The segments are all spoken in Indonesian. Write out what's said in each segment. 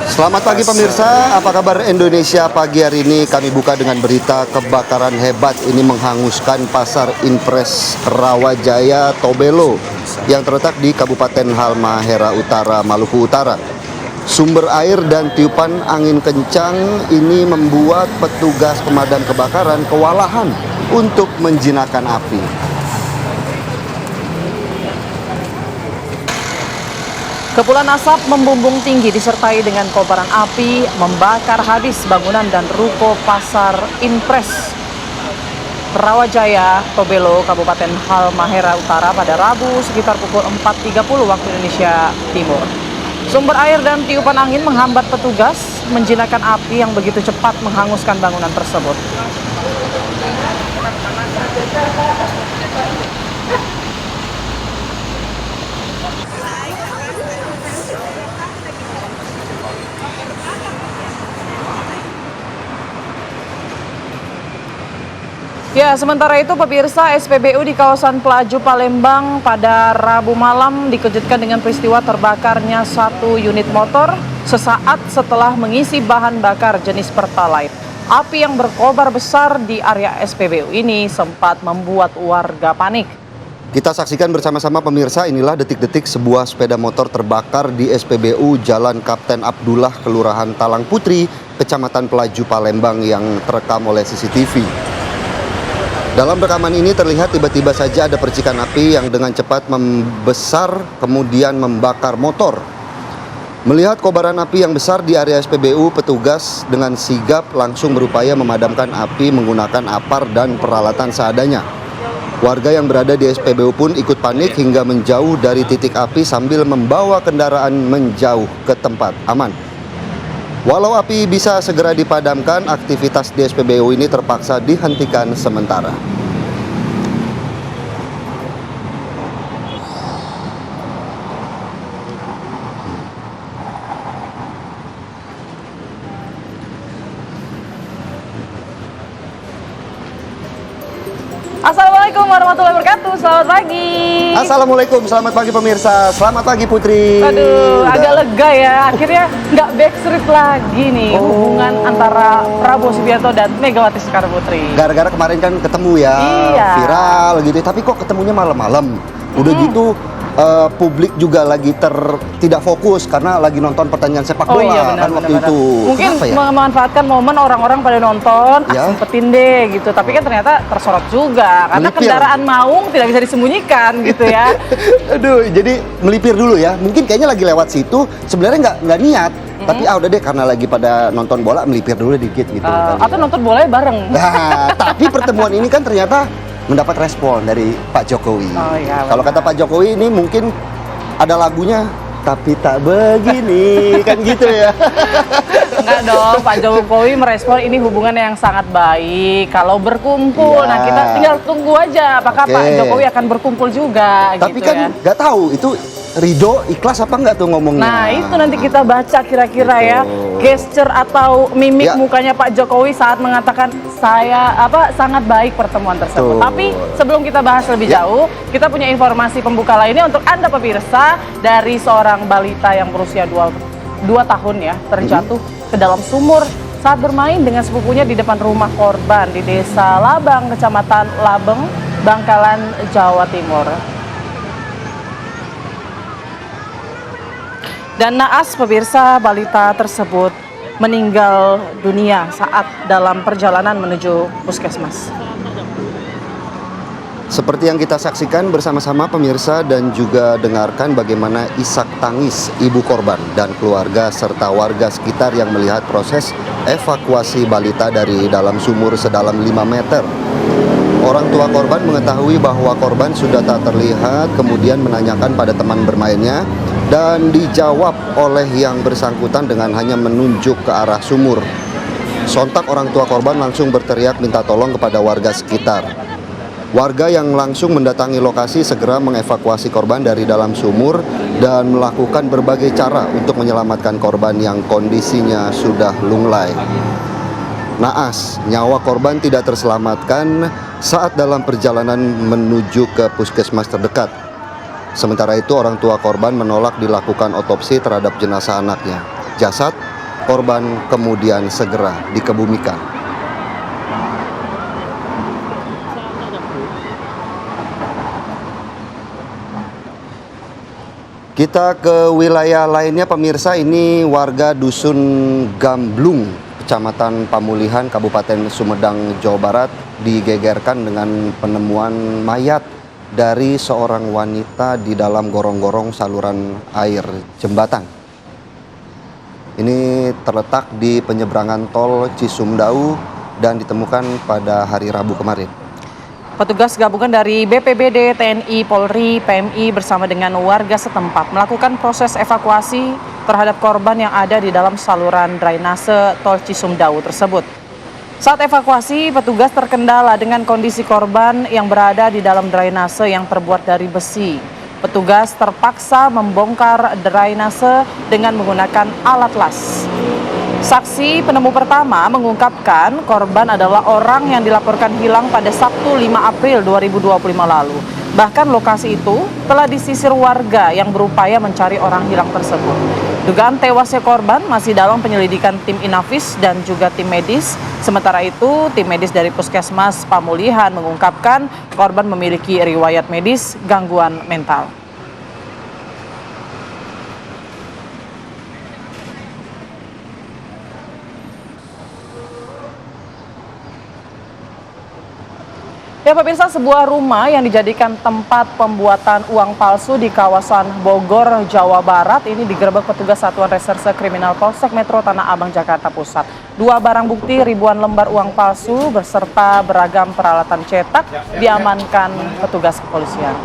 Selamat pagi pemirsa, apa kabar Indonesia pagi hari ini? Kami buka dengan berita kebakaran hebat ini menghanguskan pasar Impres Rawajaya Tobelo yang terletak di Kabupaten Halmahera Utara, Maluku Utara. Sumber air dan tiupan angin kencang ini membuat petugas pemadam kebakaran kewalahan untuk menjinakkan api. Kepulan asap membumbung tinggi disertai dengan kobaran api membakar habis bangunan dan ruko pasar Impres Rawajaya Tobelo, Kabupaten Halmahera Utara pada Rabu sekitar pukul 4.30 waktu Indonesia Timur. Sumber air dan tiupan angin menghambat petugas menjinakkan api yang begitu cepat menghanguskan bangunan tersebut. Ya, sementara itu pemirsa, SPBU di kawasan Pelaju Palembang pada Rabu malam dikejutkan dengan peristiwa terbakarnya satu unit motor sesaat setelah mengisi bahan bakar jenis Pertalite. Api yang berkobar besar di area SPBU ini sempat membuat warga panik. Kita saksikan bersama-sama pemirsa, inilah detik-detik sebuah sepeda motor terbakar di SPBU Jalan Kapten Abdullah, Kelurahan Talang Putri, Kecamatan Pelaju Palembang yang terekam oleh CCTV. Dalam rekaman ini terlihat tiba-tiba saja ada percikan api yang dengan cepat membesar kemudian membakar motor. Melihat kobaran api yang besar di area SPBU, petugas dengan sigap langsung berupaya memadamkan api menggunakan apar dan peralatan seadanya. Warga yang berada di SPBU pun ikut panik hingga menjauh dari titik api sambil membawa kendaraan menjauh ke tempat aman. Walau api bisa segera dipadamkan, aktivitas di SPBU ini terpaksa dihentikan sementara. Assalamualaikum warahmatullahi wabarakatuh, selamat pagi. Assalamualaikum, selamat pagi pemirsa, selamat pagi Putri. Aduh, agak lega ya, akhirnya nggak backstreet lagi nih hubungan antara Prabowo Subianto dan Megawati Soekarno Putri. Gara-gara kemarin kan ketemu ya, Iya. viral gitu, tapi kok ketemunya malam-malam. Udah gitu publik juga lagi tidak fokus karena lagi nonton pertandingan sepak bola Iya, benar, kan waktu benar. itu. Mungkin Kenapa ya? memanfaatkan momen orang-orang pada nonton, Ya. sempetin deh gitu. Tapi kan ternyata tersorot juga karena Melipir. kendaraan maung tidak bisa disembunyikan gitu ya. Aduh, jadi melipir dulu ya. Mungkin kayaknya lagi lewat situ, sebenarnya nggak niat. Tapi udah deh karena lagi pada nonton bola melipir dulu dikit gitu. kan. Atau nonton bolanya bareng. Nah, tapi pertemuan ini kan ternyata mendapat respon dari Pak Jokowi. Oh, iya, Kalau benar. kata Pak Jokowi ini mungkin ada lagunya, tapi tak begini, kan gitu ya. Enggak dong, Pak Jokowi merespon ini hubungan yang sangat baik. Kalau berkumpul, Iya. nah kita tinggal tunggu aja apakah Oke. Pak Jokowi akan berkumpul juga Tapi gitu kan ya. nggak tahu itu ridho ikhlas apa nggak tuh ngomongnya. Nah, itu nanti kita baca kira-kira ya Gitu. gesture atau mimik Ya. mukanya Pak Jokowi saat mengatakan sangat baik pertemuan tersebut. Betul. Tapi sebelum kita bahas lebih Ya. jauh, kita punya informasi pembuka lainnya untuk Anda pemirsa dari seorang balita yang berusia 2 tahun ya, terjatuh ke dalam sumur saat bermain dengan sepupunya di depan rumah korban di Desa Labang, Kecamatan Labeng, Bangkalan, Jawa Timur. Dan naas pemirsa, balita tersebut meninggal dunia saat dalam perjalanan menuju puskesmas. Seperti yang kita saksikan bersama-sama pemirsa dan juga dengarkan bagaimana isak tangis ibu korban dan keluarga serta warga sekitar yang melihat proses evakuasi balita dari dalam sumur sedalam 5 meter. Orang tua korban mengetahui bahwa korban sudah tak terlihat, kemudian menanyakan pada teman bermainnya dan dijawab oleh yang bersangkutan dengan hanya menunjuk ke arah sumur. Sontak orang tua korban langsung berteriak minta tolong kepada warga sekitar. Warga yang langsung mendatangi lokasi segera mengevakuasi korban dari dalam sumur dan melakukan berbagai cara untuk menyelamatkan korban yang kondisinya sudah lunglai. Naas, nyawa korban tidak terselamatkan saat dalam perjalanan menuju ke puskesmas terdekat. Sementara itu orang tua korban menolak dilakukan otopsi terhadap jenazah anaknya. Jasad korban kemudian segera dikebumikan. Kita ke wilayah lainnya pemirsa, ini warga Dusun Gamblung, Kecamatan Pamulihan, Kabupaten Sumedang, Jawa Barat digegerkan dengan penemuan mayat dari seorang wanita di dalam gorong-gorong saluran air jembatan. Ini terletak di penyeberangan tol Cisumdawu dan ditemukan pada hari Rabu kemarin. Petugas gabungan dari BPBD, TNI, Polri, PMI bersama dengan warga setempat melakukan proses evakuasi terhadap korban yang ada di dalam saluran drainase tol Cisumdawu tersebut. Saat evakuasi, petugas terkendala dengan kondisi korban yang berada di dalam drainase yang terbuat dari besi. Petugas terpaksa membongkar drainase dengan menggunakan alat las. Saksi penemu pertama mengungkapkan korban adalah orang yang dilaporkan hilang pada Sabtu 5 April 2025 lalu. Bahkan lokasi itu telah disisir warga yang berupaya mencari orang hilang tersebut. Dugaan tewasnya korban masih dalam penyelidikan tim Inafis dan juga tim medis. Sementara itu, tim medis dari Puskesmas Pamulihan mengungkapkan korban memiliki riwayat medis gangguan mental. Ya pemirsa, sebuah rumah yang dijadikan tempat pembuatan uang palsu di kawasan Bogor, Jawa Barat ini digerebek petugas Satuan Reserse Kriminal Polsek Metro Tanah Abang, Jakarta Pusat. 2 barang bukti ribuan lembar uang palsu beserta beragam peralatan cetak diamankan petugas kepolisian.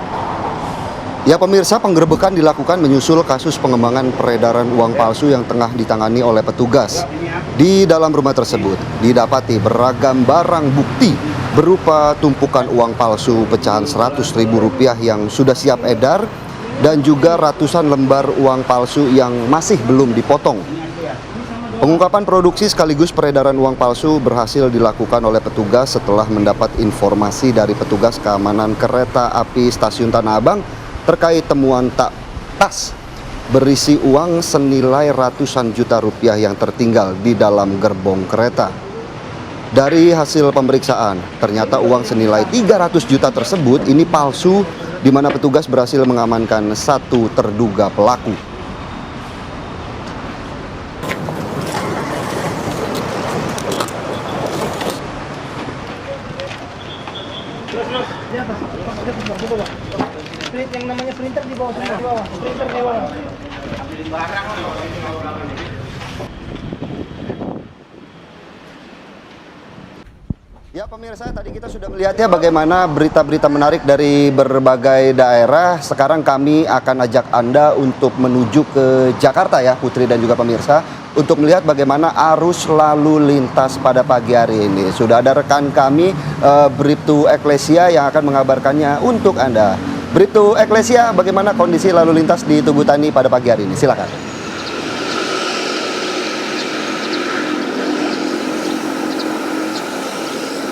Ya pemirsa, penggerebekan dilakukan menyusul kasus pengembangan peredaran uang palsu yang tengah ditangani oleh petugas. Di dalam rumah tersebut didapati beragam barang bukti berupa tumpukan uang palsu pecahan Rp100.000 yang sudah siap edar dan juga ratusan lembar uang palsu yang masih belum dipotong. Pengungkapan produksi sekaligus peredaran uang palsu berhasil dilakukan oleh petugas setelah mendapat informasi dari petugas keamanan kereta api stasiun Tanah Abang terkait temuan tas berisi uang senilai ratusan juta rupiah yang tertinggal di dalam gerbong kereta. Dari hasil pemeriksaan, ternyata uang senilai 300 juta tersebut ini palsu, di mana petugas berhasil mengamankan 1 terduga pelaku. Yang namanya printer di bawah semua. Printer di bawah. Ya pemirsa, tadi kita sudah melihat ya bagaimana berita-berita menarik dari berbagai daerah. Sekarang kami akan ajak Anda untuk menuju ke Jakarta ya Putri dan juga pemirsa, untuk melihat bagaimana arus lalu lintas pada pagi hari ini. Sudah ada rekan kami Bribtu Eklesia yang akan mengabarkannya untuk Anda. Bribtu Eklesia, bagaimana kondisi lalu lintas di Tugu Tani pada pagi hari ini? Silakan.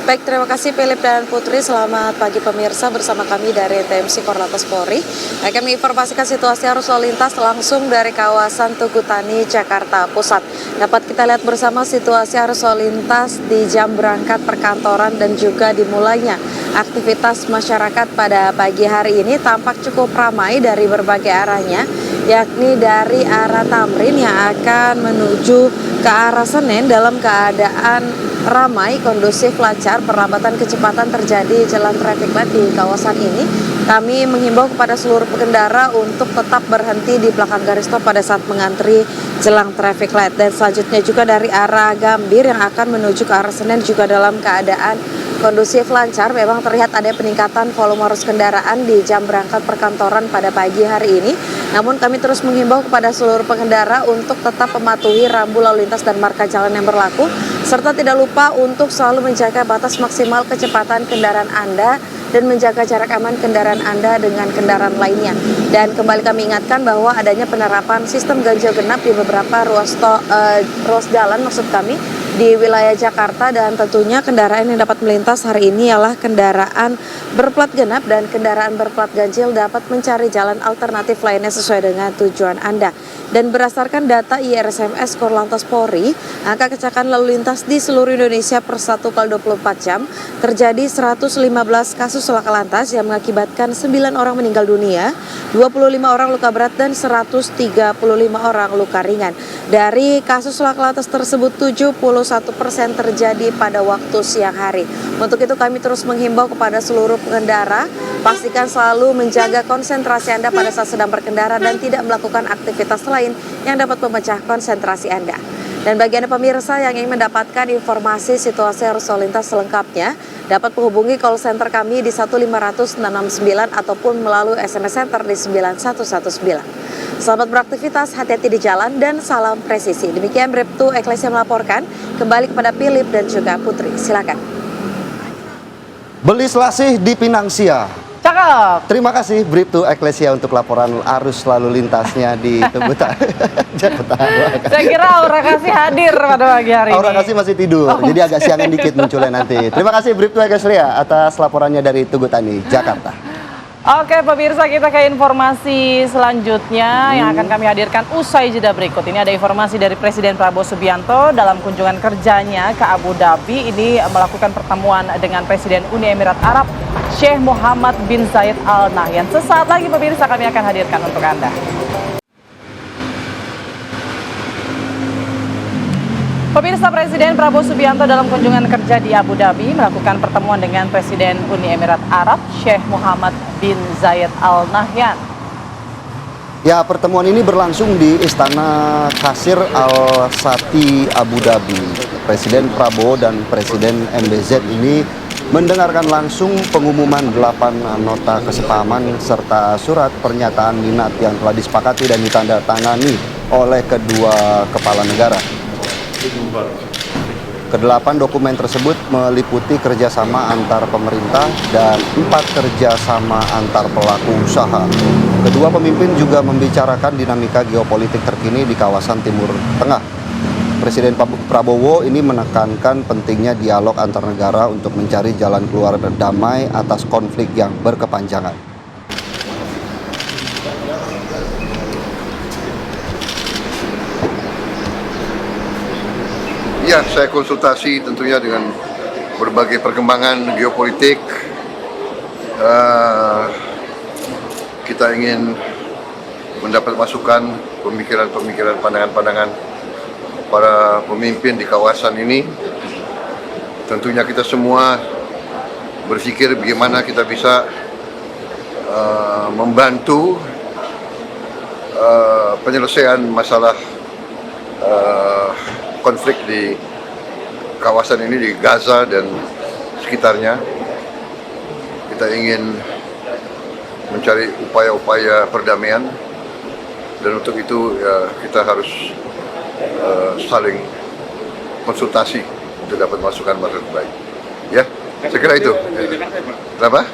Baik, terima kasih Philip dan Putri. Selamat pagi pemirsa, bersama kami dari TMC Korlantas Polri. Kami informasikan situasi arus lalu lintas langsung dari kawasan Tugu Tani, Jakarta Pusat. Dapat kita lihat bersama situasi arus lalu lintas di jam berangkat perkantoran dan juga dimulainya aktivitas masyarakat pada pagi hari ini tampak cukup ramai dari berbagai arahnya, yakni dari arah Tamrin yang akan menuju ke arah Senen dalam keadaan ramai, kondusif, lancar. Perlambatan kecepatan terjadi jalan traffic light di kawasan ini. Kami menghimbau kepada seluruh pengendara untuk tetap berhenti di belakang garis stop pada saat mengantri jelang traffic light. Dan selanjutnya juga dari arah Gambir yang akan menuju ke arah Senen juga dalam keadaan kondusif, lancar. Memang terlihat ada peningkatan volume arus kendaraan di jam berangkat perkantoran pada pagi hari ini. Namun kami terus menghimbau kepada seluruh pengendara untuk tetap mematuhi rambu lalu lintas dan marka jalan yang berlaku, serta tidak lupa untuk selalu menjaga batas maksimal kecepatan kendaraan Anda dan menjaga jarak aman kendaraan Anda dengan kendaraan lainnya. Dan kembali kami ingatkan bahwa adanya penerapan sistem ganjil genap di beberapa ruas jalan maksud kami di wilayah Jakarta, dan tentunya kendaraan yang dapat melintas hari ini ialah kendaraan berplat genap dan kendaraan berplat ganjil dapat mencari jalan alternatif lainnya sesuai dengan tujuan Anda. Dan berdasarkan data IRSMS Korlantas Polri, angka kecelakaan lalu lintas di seluruh Indonesia per 1 kali 24 jam terjadi 115 kasus laka lantas yang mengakibatkan 9 orang meninggal dunia, 25 orang luka berat dan 135 orang luka ringan. Dari kasus laka lantas tersebut 71% terjadi pada waktu siang hari. Untuk itu kami terus menghimbau kepada seluruh pengendara, pastikan selalu menjaga konsentrasi Anda pada saat sedang berkendara dan tidak melakukan aktivitas lain yang dapat memecah konsentrasi Anda. Dan bagi Anda pemirsa yang ingin mendapatkan informasi situasi arus lalu lintas selengkapnya, dapat menghubungi call center kami di 15669 ataupun melalui SMS Center di 9119. Selamat beraktivitas, hati-hati di jalan, dan salam presisi. Demikian Bribtu Eklesia melaporkan, kembali kepada Philip dan juga Putri. Silakan. Beli selasih di Pinangsia. Cakep. Terima kasih Bribtu Eklesia untuk laporan arus lalu lintasnya di Tegutan. Saya kira Aura Kasih hadir pada pagi hari ini. Aura Kasih masih tidur, jadi agak siangan dikit munculnya nanti. Terima kasih Bribtu Eklesia atas laporannya dari Tugutani, Jakarta. Oke pemirsa, kita ke informasi selanjutnya yang akan kami hadirkan usai jeda berikut. Ini ada informasi dari Presiden Prabowo Subianto dalam kunjungan kerjanya ke Abu Dhabi. Ini melakukan pertemuan dengan Presiden Uni Emirat Arab Sheikh Mohammed bin Zayed Al Nahyan. Sesaat lagi pemirsa kami akan hadirkan untuk Anda. Pemirsa, Presiden Prabowo Subianto dalam kunjungan kerja di Abu Dhabi melakukan pertemuan dengan Presiden Uni Emirat Arab Sheikh Mohammed bin Zayed Al Nahyan. Ya, pertemuan ini berlangsung di Istana Qasr Al Sati Abu Dhabi. Presiden Prabowo dan Presiden MBZ ini mendengarkan langsung pengumuman 8 nota kesepahaman serta surat pernyataan minat yang telah disepakati dan ditandatangani oleh kedua kepala negara. Kedelapan dokumen tersebut meliputi kerjasama antar pemerintah dan 4 kerjasama antar pelaku usaha. Kedua pemimpin juga membicarakan dinamika geopolitik terkini di kawasan Timur Tengah. Presiden Prabowo ini menekankan pentingnya dialog antar negara untuk mencari jalan keluar damai atas konflik yang berkepanjangan. Ya, saya konsultasi tentunya dengan berbagai perkembangan geopolitik. Kita ingin mendapat masukan, pemikiran-pemikiran, pandangan-pandangan para pemimpin di kawasan ini. Tentunya kita semua berpikir bagaimana kita bisa membantu penyelesaian masalah konflik di kawasan ini, di Gaza dan sekitarnya. Kita ingin mencari upaya-upaya perdamaian, dan untuk itu ya, kita harus saling konsultasi untuk dapat masukan baik. Ya, saya kira itu. Kenapa?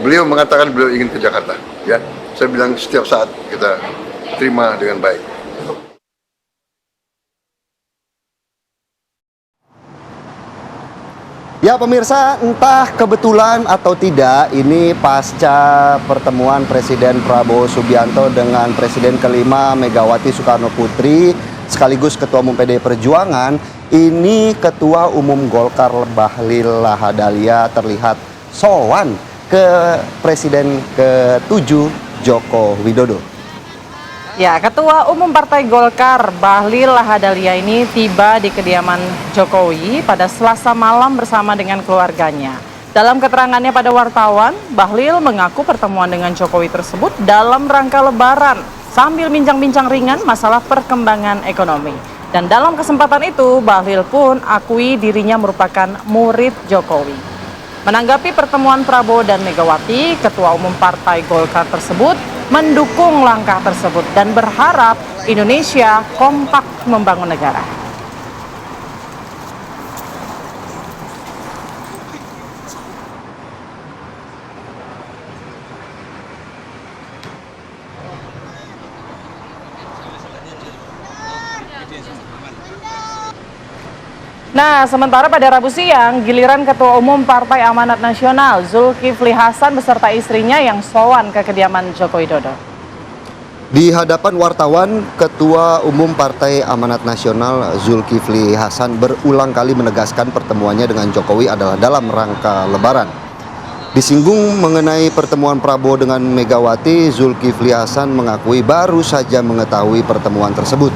Beliau mengatakan beliau ingin ke Jakarta. Ya, saya bilang setiap saat kita terima dengan baik. Ya pemirsa, entah kebetulan atau tidak, ini pasca pertemuan Presiden Prabowo Subianto dengan Presiden kelima Megawati Soekarno Putri sekaligus Ketua Umum PDI Perjuangan, ini Ketua Umum Golkar Bahlil Lahadalia terlihat sowan ke Presiden ke-7 Joko Widodo. Ya, Ketua Umum Partai Golkar Bahlil Lahadalia ini tiba di kediaman Jokowi pada Selasa malam bersama dengan keluarganya. Dalam keterangannya pada wartawan, Bahlil mengaku pertemuan dengan Jokowi tersebut dalam rangka Lebaran sambil bincang-bincang ringan masalah perkembangan ekonomi. Dan dalam kesempatan itu, Bahlil pun akui dirinya merupakan murid Jokowi. Menanggapi pertemuan Prabowo dan Megawati, Ketua Umum Partai Golkar tersebut mendukung langkah tersebut dan berharap Indonesia kompak membangun negara. Nah, sementara pada Rabu siang, giliran Ketua Umum Partai Amanat Nasional Zulkifli Hasan beserta istrinya yang sowan ke kediaman Joko Widodo. Di hadapan wartawan, Ketua Umum Partai Amanat Nasional Zulkifli Hasan berulang kali menegaskan pertemuannya dengan Jokowi adalah dalam rangka Lebaran. Disinggung mengenai pertemuan Prabowo dengan Megawati, Zulkifli Hasan mengakui baru saja mengetahui pertemuan tersebut.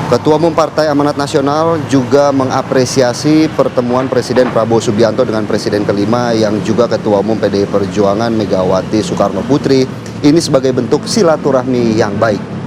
Ketua Umum Partai Amanat Nasional juga mengapresiasi pertemuan Presiden Prabowo Subianto dengan Presiden kelima yang juga Ketua Umum PDI Perjuangan Megawati Soekarno Putri ini sebagai bentuk silaturahmi yang baik.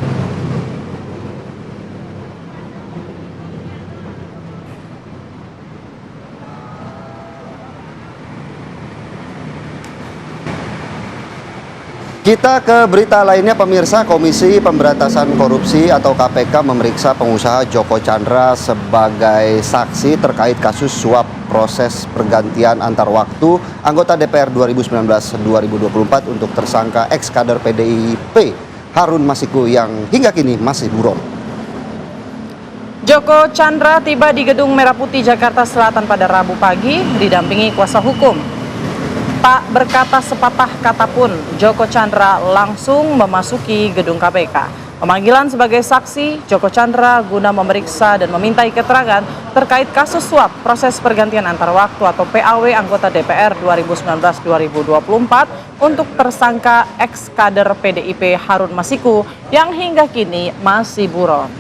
Kita ke berita lainnya pemirsa. Komisi Pemberantasan Korupsi atau KPK memeriksa pengusaha Joko Chandra sebagai saksi terkait kasus suap proses pergantian antar waktu anggota DPR 2019-2024 untuk tersangka ex-kader PDIP Harun Masiku yang hingga kini masih buron. Joko Chandra tiba di Gedung Merah Putih Jakarta Selatan pada Rabu pagi didampingi kuasa hukum. Tak berkata sepatah kata pun, Joko Chandra langsung memasuki gedung KPK. Pemanggilan sebagai saksi Joko Chandra guna memeriksa dan memintai keterangan terkait kasus suap proses pergantian antar waktu atau PAW anggota DPR 2019-2024 untuk tersangka ex-kader PDIP Harun Masiku yang hingga kini masih buron.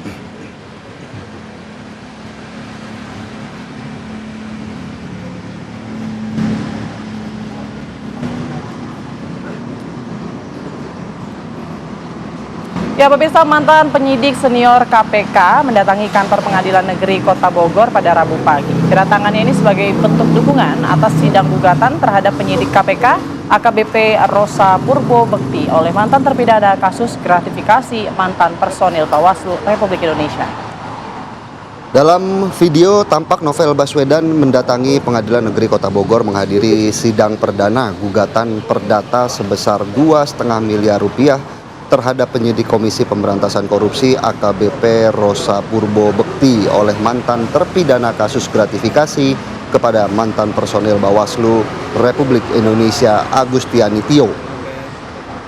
Ya, pemirsa, mantan penyidik senior KPK mendatangi kantor Pengadilan Negeri Kota Bogor pada Rabu pagi. Kedatangannya ini sebagai bentuk dukungan atas sidang gugatan terhadap penyidik KPK AKBP Rosa Purbo Bekti oleh mantan terpidana kasus gratifikasi mantan personil Bawaslu Republik Indonesia. Dalam video tampak Novel Baswedan mendatangi Pengadilan Negeri Kota Bogor menghadiri sidang perdana gugatan perdata sebesar 2,5 miliar rupiah terhadap penyidik Komisi Pemberantasan Korupsi AKBP Rosa Purbo Bekti oleh mantan terpidana kasus gratifikasi kepada mantan personil Bawaslu Republik Indonesia Agustiani Tio.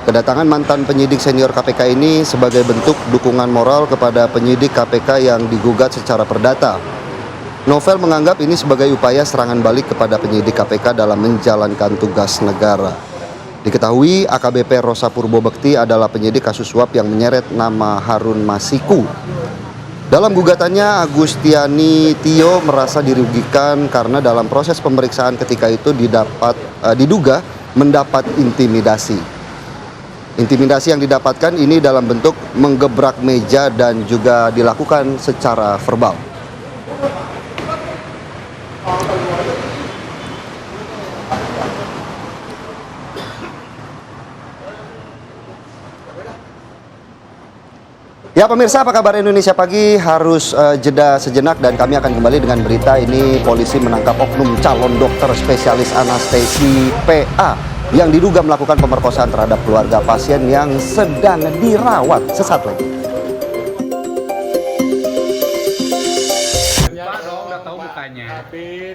Kedatangan mantan penyidik senior KPK ini sebagai bentuk dukungan moral kepada penyidik KPK yang digugat secara perdata. Novel menganggap ini sebagai upaya serangan balik kepada penyidik KPK dalam menjalankan tugas negara. Diketahui AKBP Rosa Purbo Bekti adalah penyidik kasus suap yang menyeret nama Harun Masiku. Dalam gugatannya, Agustiani Tio merasa dirugikan karena dalam proses pemeriksaan ketika itu diduga mendapat intimidasi. Intimidasi yang didapatkan ini dalam bentuk menggebrak meja dan juga dilakukan secara verbal. Ya pemirsa, apa kabar Indonesia Pagi? Harus jeda sejenak dan kami akan kembali dengan berita ini. Polisi menangkap oknum calon dokter spesialis anestesi PA yang diduga melakukan pemerkosaan terhadap keluarga pasien yang sedang dirawat. Sesaat lagi.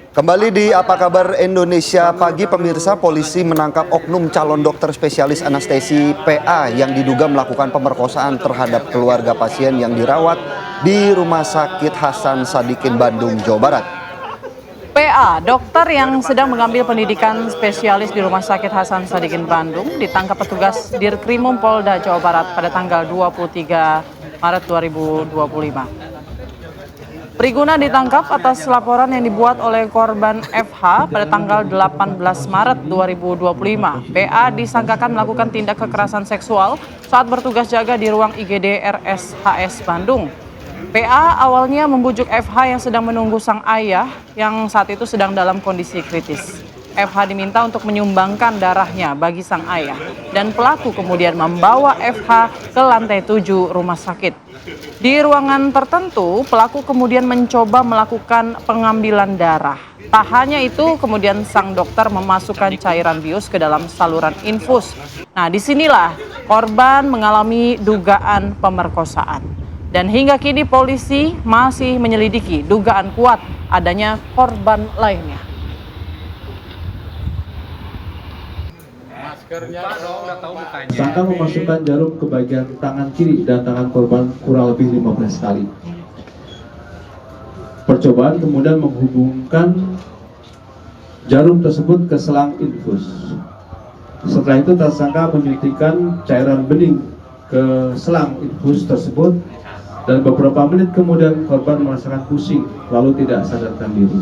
Kembali di Apa Kabar Indonesia Pagi, pemirsa. Polisi menangkap oknum calon dokter spesialis anestesi PA yang diduga melakukan pemerkosaan terhadap keluarga pasien yang dirawat di Rumah Sakit Hasan Sadikin Bandung, Jawa Barat. PA, dokter yang sedang mengambil pendidikan spesialis di Rumah Sakit Hasan Sadikin Bandung, ditangkap petugas Dirkrimum Polda Jawa Barat pada tanggal 23 Maret 2025. Priguna ditangkap atas laporan yang dibuat oleh korban FH pada tanggal 18 Maret 2025. PA disangkakan melakukan tindak kekerasan seksual saat bertugas jaga di ruang IGD RSHS Bandung. PA awalnya membujuk FH yang sedang menunggu sang ayah yang saat itu sedang dalam kondisi kritis. FH diminta untuk menyumbangkan darahnya bagi sang ayah dan pelaku kemudian membawa FH ke lantai 7 rumah sakit. Di ruangan tertentu, pelaku kemudian mencoba melakukan pengambilan darah. Tak hanya itu, kemudian sang dokter memasukkan cairan bius ke dalam saluran infus. Nah, disinilah korban mengalami dugaan pemerkosaan. Dan hingga kini polisi masih menyelidiki dugaan kuat adanya korban lainnya. Tersangka memasukkan jarum ke bagian tangan kiri dan tangan korban kurang lebih 15 kali. Percobaan kemudian menghubungkan jarum tersebut ke selang infus. Setelah itu tersangka menyuntikkan cairan bening ke selang infus tersebut dan beberapa menit kemudian korban merasakan pusing lalu tidak sadarkan diri.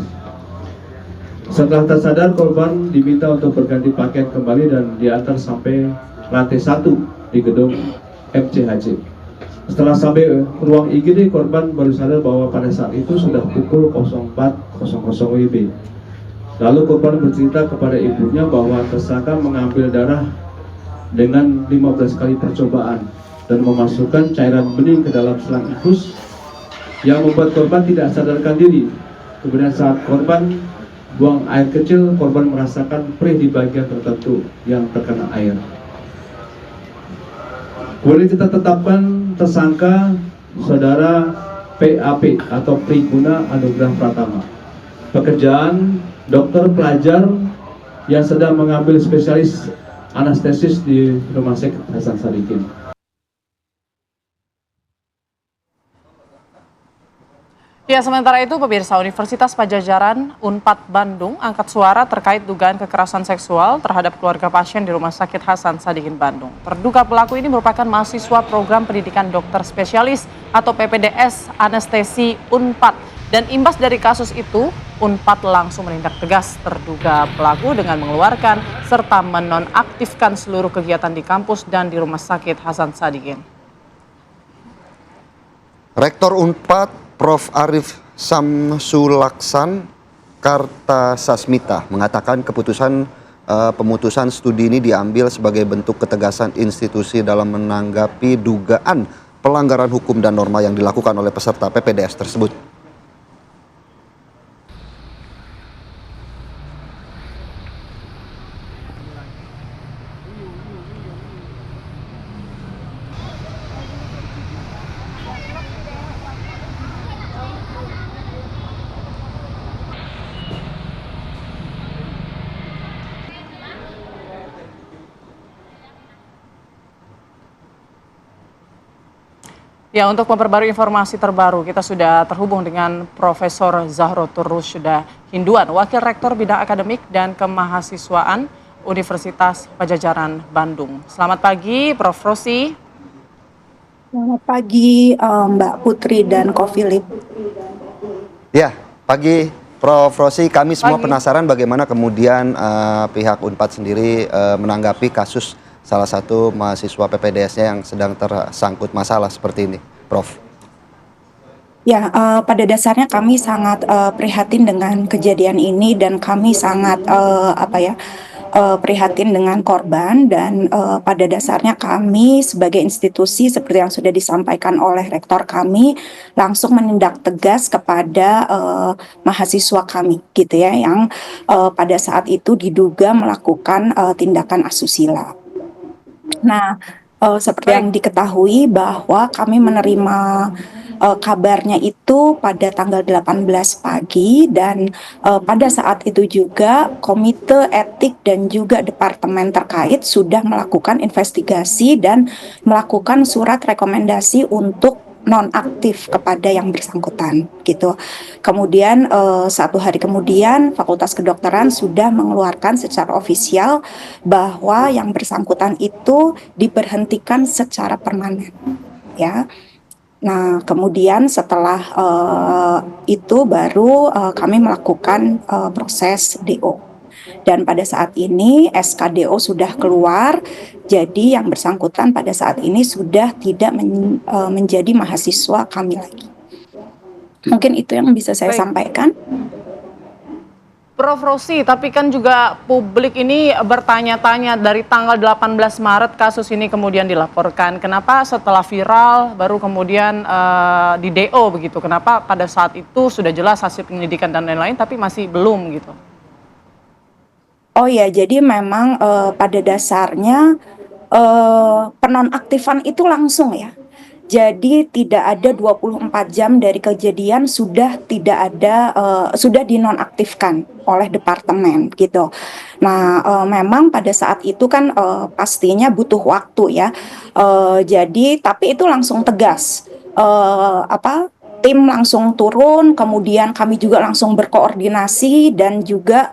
Setelah tersadar, korban diminta untuk berganti pakaian kembali dan diantar sampai lantai 1 di gedung MCHC. Setelah sampai ruang IGD, korban baru sadar bahwa pada saat itu sudah pukul 04.00 WIB. Lalu korban bercerita kepada ibunya bahwa tersangka mengambil darah dengan 15 kali percobaan dan memasukkan cairan bening ke dalam selang infus yang membuat korban tidak sadarkan diri. Kemudian saat korban buang air kecil, korban merasakan perih di bagian tertentu yang terkena air. Kemudian kita tetapkan tersangka saudara PAP atau Priguna Anugrah Pratama. Pekerjaan dokter pelajar yang sedang mengambil spesialis anestesis di Rumah Sakit Hasan Sadikin. Ya, sementara itu pemirsa, Universitas Padjadjaran Unpad Bandung angkat suara terkait dugaan kekerasan seksual terhadap keluarga pasien di Rumah Sakit Hasan Sadikin Bandung. Terduga pelaku ini merupakan mahasiswa program pendidikan dokter spesialis atau PPDS anestesi Unpad. Dan imbas dari kasus itu, Unpad langsung menindak tegas terduga pelaku dengan mengeluarkan serta menonaktifkan seluruh kegiatan di kampus dan di Rumah Sakit Hasan Sadikin. Rektor Unpad Prof. Arif Samsulaksan Kartasasmita mengatakan keputusan pemutusan studi ini diambil sebagai bentuk ketegasan institusi dalam menanggapi dugaan pelanggaran hukum dan norma yang dilakukan oleh peserta PPDS tersebut. Ya, untuk memperbarui informasi terbaru, kita sudah terhubung dengan Profesor Zahrotur Rusydah Hinduan, Wakil Rektor Bidang Akademik dan Kemahasiswaan Universitas Padjadjaran Bandung. Selamat pagi, Prof. Rosi. Selamat pagi, Mbak Putri dan Ko Philip. Ya, pagi Prof. Rosi. Kami semua penasaran bagaimana kemudian pihak Unpad sendiri menanggapi kasus salah satu mahasiswa PPDS-nya yang sedang tersangkut masalah seperti ini, Prof. Ya, pada dasarnya kami sangat prihatin dengan kejadian ini dan kami sangat prihatin dengan korban dan pada dasarnya kami sebagai institusi seperti yang sudah disampaikan oleh rektor kami langsung menindak tegas kepada mahasiswa kami gitu ya yang pada saat itu diduga melakukan tindakan asusila. Nah, seperti yang diketahui bahwa kami menerima kabarnya itu pada tanggal 18 pagi dan pada saat itu juga Komite Etik dan juga Departemen terkait sudah melakukan investigasi dan melakukan surat rekomendasi untuk nonaktif kepada yang bersangkutan gitu. Kemudian 1 hari kemudian Fakultas Kedokteran sudah mengeluarkan secara ofisial bahwa yang bersangkutan itu diberhentikan secara permanen ya. Nah, kemudian setelah itu baru kami melakukan proses DO. Dan pada saat ini SKDO sudah keluar, jadi yang bersangkutan pada saat ini sudah tidak menjadi mahasiswa kami lagi. Mungkin itu yang bisa saya sampaikan. Prof. Rosi, tapi kan juga publik ini bertanya-tanya dari tanggal 18 Maret kasus ini kemudian dilaporkan. Kenapa setelah viral baru kemudian di DO begitu? Kenapa pada saat itu sudah jelas hasil penyelidikan dan lain-lain tapi masih belum gitu? Oh ya, jadi memang pada dasarnya penonaktifan itu langsung ya. Jadi tidak ada 24 jam dari kejadian sudah tidak ada sudah dinonaktifkan oleh departemen gitu. Nah, memang pada saat itu kan pastinya butuh waktu ya. Jadi tapi itu langsung tegas. Tim langsung turun, kemudian kami juga langsung berkoordinasi dan juga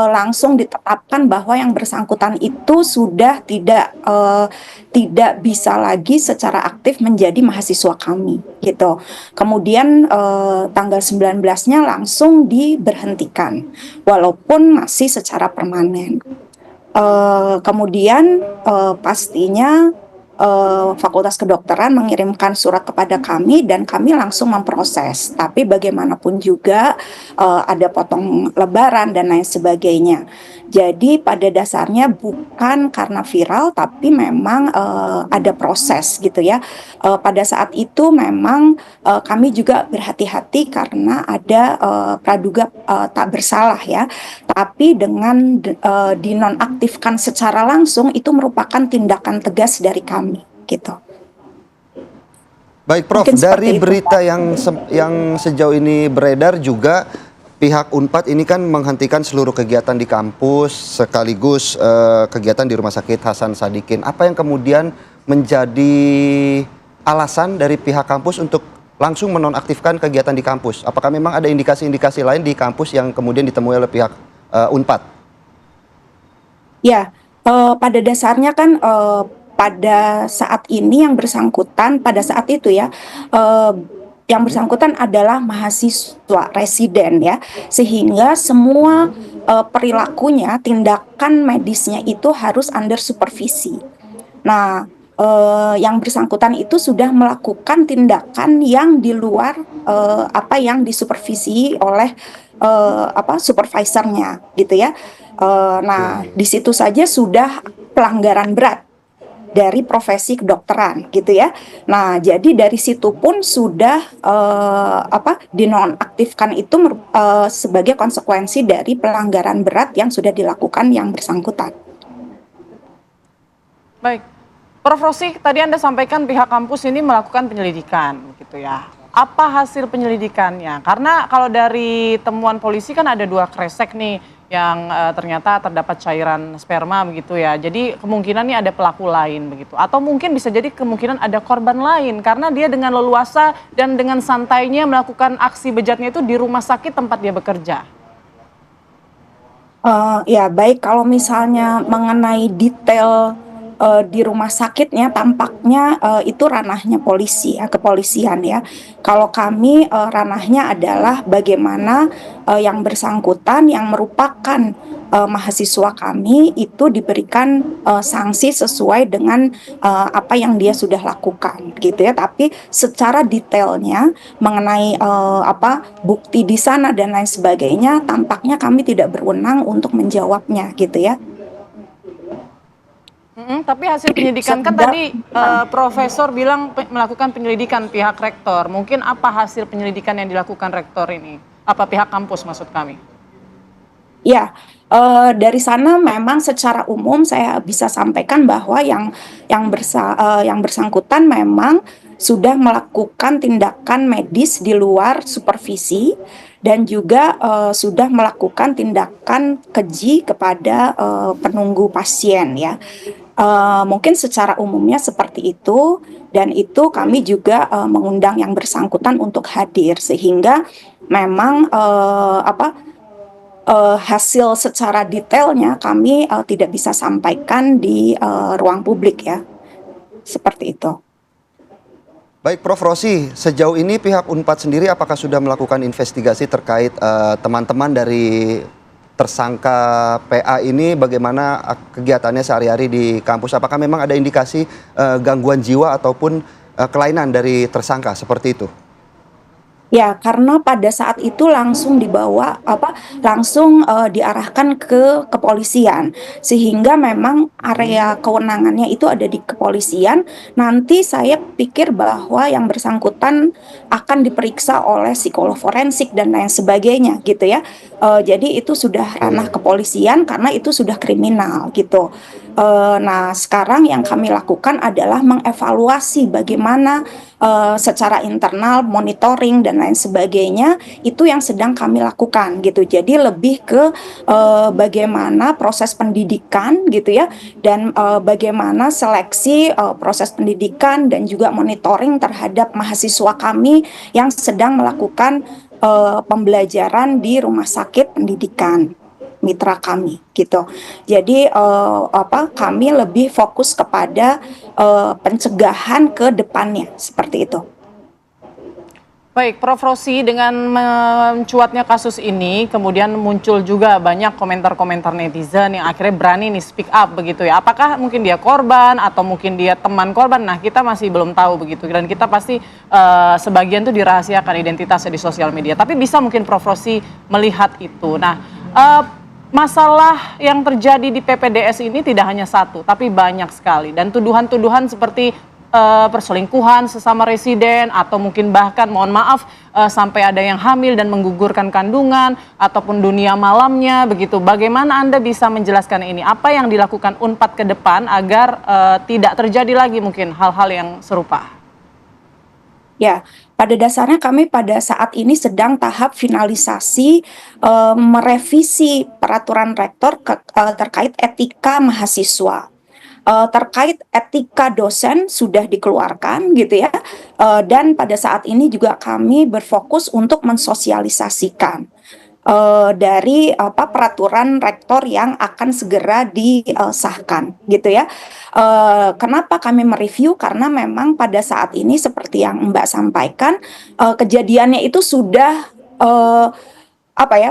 langsung ditetapkan bahwa yang bersangkutan itu sudah tidak bisa lagi secara aktif menjadi mahasiswa kami gitu. Kemudian tanggal 19-nya langsung diberhentikan walaupun masih secara permanen. Kemudian pastinya Fakultas Kedokteran mengirimkan surat kepada kami dan kami langsung memproses. Tapi bagaimanapun juga ada potong lebaran dan lain sebagainya. Jadi pada dasarnya bukan karena viral tapi memang ada proses gitu ya. Pada saat itu memang kami juga berhati-hati karena ada praduga tak bersalah ya. Tapi dengan dinonaktifkan secara langsung itu merupakan tindakan tegas dari kami gitu. Baik, Prof. Mungkin Dari seperti itu, berita Pak. yang sejauh ini beredar juga pihak Unpad ini kan menghentikan seluruh kegiatan di kampus sekaligus kegiatan di Rumah Sakit Hasan Sadikin. Apa yang kemudian menjadi alasan dari pihak kampus untuk langsung menonaktifkan kegiatan di kampus? Apakah memang ada indikasi-indikasi lain di kampus yang kemudian ditemui oleh pihak Unpad? Ya, pada dasarnya kan pada saat ini yang bersangkutan pada saat itu ya, yang bersangkutan adalah mahasiswa residen ya, sehingga semua perilakunya, tindakan medisnya itu harus under supervisi. Nah, yang bersangkutan itu sudah melakukan tindakan yang di luar apa yang disupervisi oleh supervisornya gitu ya. Nah, di situ saja sudah pelanggaran berat dari profesi kedokteran gitu ya. Nah, jadi dari situ pun sudah dinonaktifkan itu sebagai konsekuensi dari pelanggaran berat yang sudah dilakukan yang bersangkutan. Baik, Prof. Rosi, tadi Anda sampaikan pihak kampus ini melakukan penyelidikan, gitu ya. Apa hasil penyelidikannya? Karena kalau dari temuan polisi kan ada 2 kresek nih yang ternyata terdapat cairan sperma begitu ya. Jadi kemungkinan nih ada pelaku lain begitu. Atau mungkin bisa jadi kemungkinan ada korban lain karena dia dengan leluasa dan dengan santainya melakukan aksi bejatnya itu di rumah sakit tempat dia bekerja. Ya baik, kalau misalnya mengenai detail di rumah sakitnya tampaknya itu ranahnya polisi ya, kepolisian ya. Kalau kami ranahnya adalah bagaimana yang bersangkutan yang merupakan mahasiswa kami itu diberikan sanksi sesuai dengan apa yang dia sudah lakukan gitu ya. Tapi secara detailnya mengenai bukti di sana dan lain sebagainya tampaknya kami tidak berwenang untuk menjawabnya gitu ya. Tapi hasil penyelidikan kan tadi Profesor bilang melakukan penyelidikan pihak rektor. Mungkin apa hasil penyelidikan yang dilakukan rektor ini? Apa pihak kampus maksud kami? Ya, dari sana memang secara umum saya bisa sampaikan bahwa yang bersangkutan memang sudah melakukan tindakan medis di luar supervisi dan juga sudah melakukan tindakan keji kepada penunggu pasien ya. Mungkin secara umumnya seperti itu dan itu kami juga mengundang yang bersangkutan untuk hadir sehingga memang hasil secara detailnya kami tidak bisa sampaikan di ruang publik ya, seperti itu. Baik, Prof. Rosi, sejauh ini pihak Unpad sendiri apakah sudah melakukan investigasi terkait teman-teman dari tersangka PA ini bagaimana kegiatannya sehari-hari di kampus? Apakah memang ada indikasi gangguan jiwa ataupun kelainan dari tersangka seperti itu? Ya, karena pada saat itu langsung dibawa langsung diarahkan ke kepolisian sehingga memang area kewenangannya itu ada di kepolisian. Nanti saya berpikir bahwa yang bersangkutan akan diperiksa oleh psikolog forensik dan lain sebagainya gitu ya. Jadi itu sudah ranah kepolisian karena itu sudah kriminal gitu. Nah, sekarang yang kami lakukan adalah mengevaluasi bagaimana secara internal, monitoring dan lain sebagainya, itu yang sedang kami lakukan gitu. Jadi lebih ke bagaimana proses pendidikan gitu ya, dan bagaimana seleksi proses pendidikan dan juga monitoring terhadap mahasiswa kami yang sedang melakukan pembelajaran di rumah sakit pendidikan mitra kami gitu. Jadi kami lebih fokus kepada pencegahan ke depannya seperti itu. Baik, Prof. Rosi, dengan mencuatnya kasus ini, kemudian muncul juga banyak komentar-komentar netizen yang akhirnya berani nih speak up begitu ya. Apakah mungkin dia korban atau mungkin dia teman korban? Nah, kita masih belum tahu begitu. Dan kita pasti sebagian tuh dirahasiakan identitasnya di sosial media. Tapi bisa mungkin Prof. Rosi melihat itu. Nah, masalah yang terjadi di PPDS ini tidak hanya satu, tapi banyak sekali. Dan tuduhan-tuduhan seperti perselingkuhan sesama residen atau mungkin bahkan mohon maaf sampai ada yang hamil dan menggugurkan kandungan ataupun dunia malamnya begitu. Bagaimana Anda bisa menjelaskan ini? Apa yang dilakukan Unpad ke depan agar tidak terjadi lagi mungkin hal-hal yang serupa? Ya, pada dasarnya kami pada saat ini sedang tahap finalisasi merevisi peraturan rektor terkait etika mahasiswa. Terkait etika dosen sudah dikeluarkan gitu ya, dan pada saat ini juga kami berfokus untuk mensosialisasikan dari peraturan rektor yang akan segera disahkan gitu ya. Kenapa kami mereview? Karena memang pada saat ini seperti yang Mbak sampaikan, kejadiannya itu sudah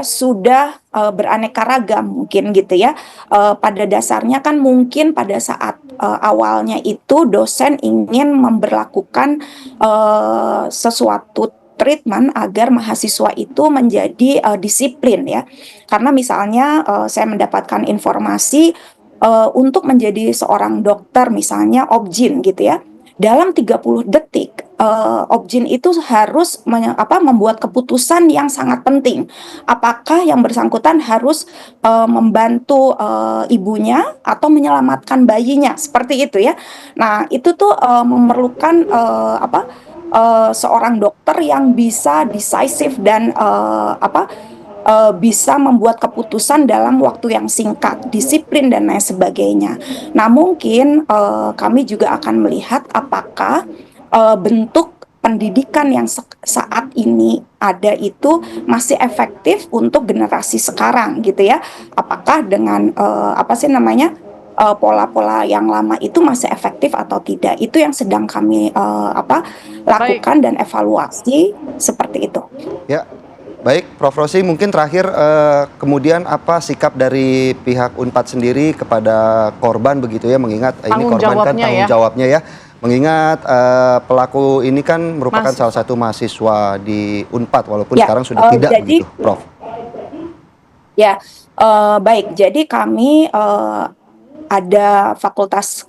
sudah beraneka ragam mungkin gitu ya. Pada dasarnya kan mungkin pada saat awalnya itu dosen ingin memberlakukan sesuatu treatment agar mahasiswa itu menjadi disiplin ya. Karena misalnya saya mendapatkan informasi untuk menjadi seorang dokter misalnya objin gitu ya. Dalam 30 detik objin itu harus membuat keputusan yang sangat penting. Apakah yang bersangkutan harus membantu ibunya atau menyelamatkan bayinya, seperti itu ya. Nah, itu tuh memerlukan seorang dokter yang bisa decisive dan bisa membuat keputusan dalam waktu yang singkat, disiplin dan lain sebagainya. Nah, mungkin kami juga akan melihat apakah bentuk pendidikan yang saat ini ada itu masih efektif untuk generasi sekarang gitu ya. Apakah dengan pola-pola yang lama itu masih efektif atau tidak? Itu yang sedang kami lakukan dan evaluasi seperti itu. Ya. Baik, Prof. Rosi, mungkin terakhir kemudian apa sikap dari pihak Unpad sendiri kepada korban begitu ya, mengingat ini korban kan tanggung jawabnya ya, mengingat pelaku ini kan merupakan salah satu mahasiswa di Unpad walaupun sekarang sudah tidak begitu, Prof. Ya, baik. Jadi kami ada fakultas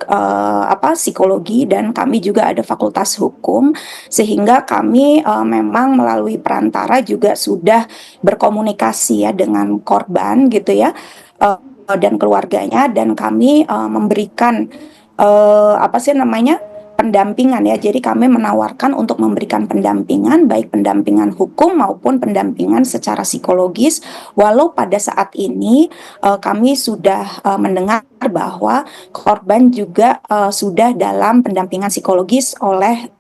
psikologi dan kami juga ada fakultas hukum, sehingga kami memang melalui perantara juga sudah berkomunikasi ya dengan korban gitu ya, dan keluarganya, dan kami memberikan pendampingan ya. Jadi kami menawarkan untuk memberikan pendampingan, baik pendampingan hukum maupun pendampingan secara psikologis. Walau pada saat ini kami sudah mendengar bahwa korban juga sudah dalam pendampingan psikologis oleh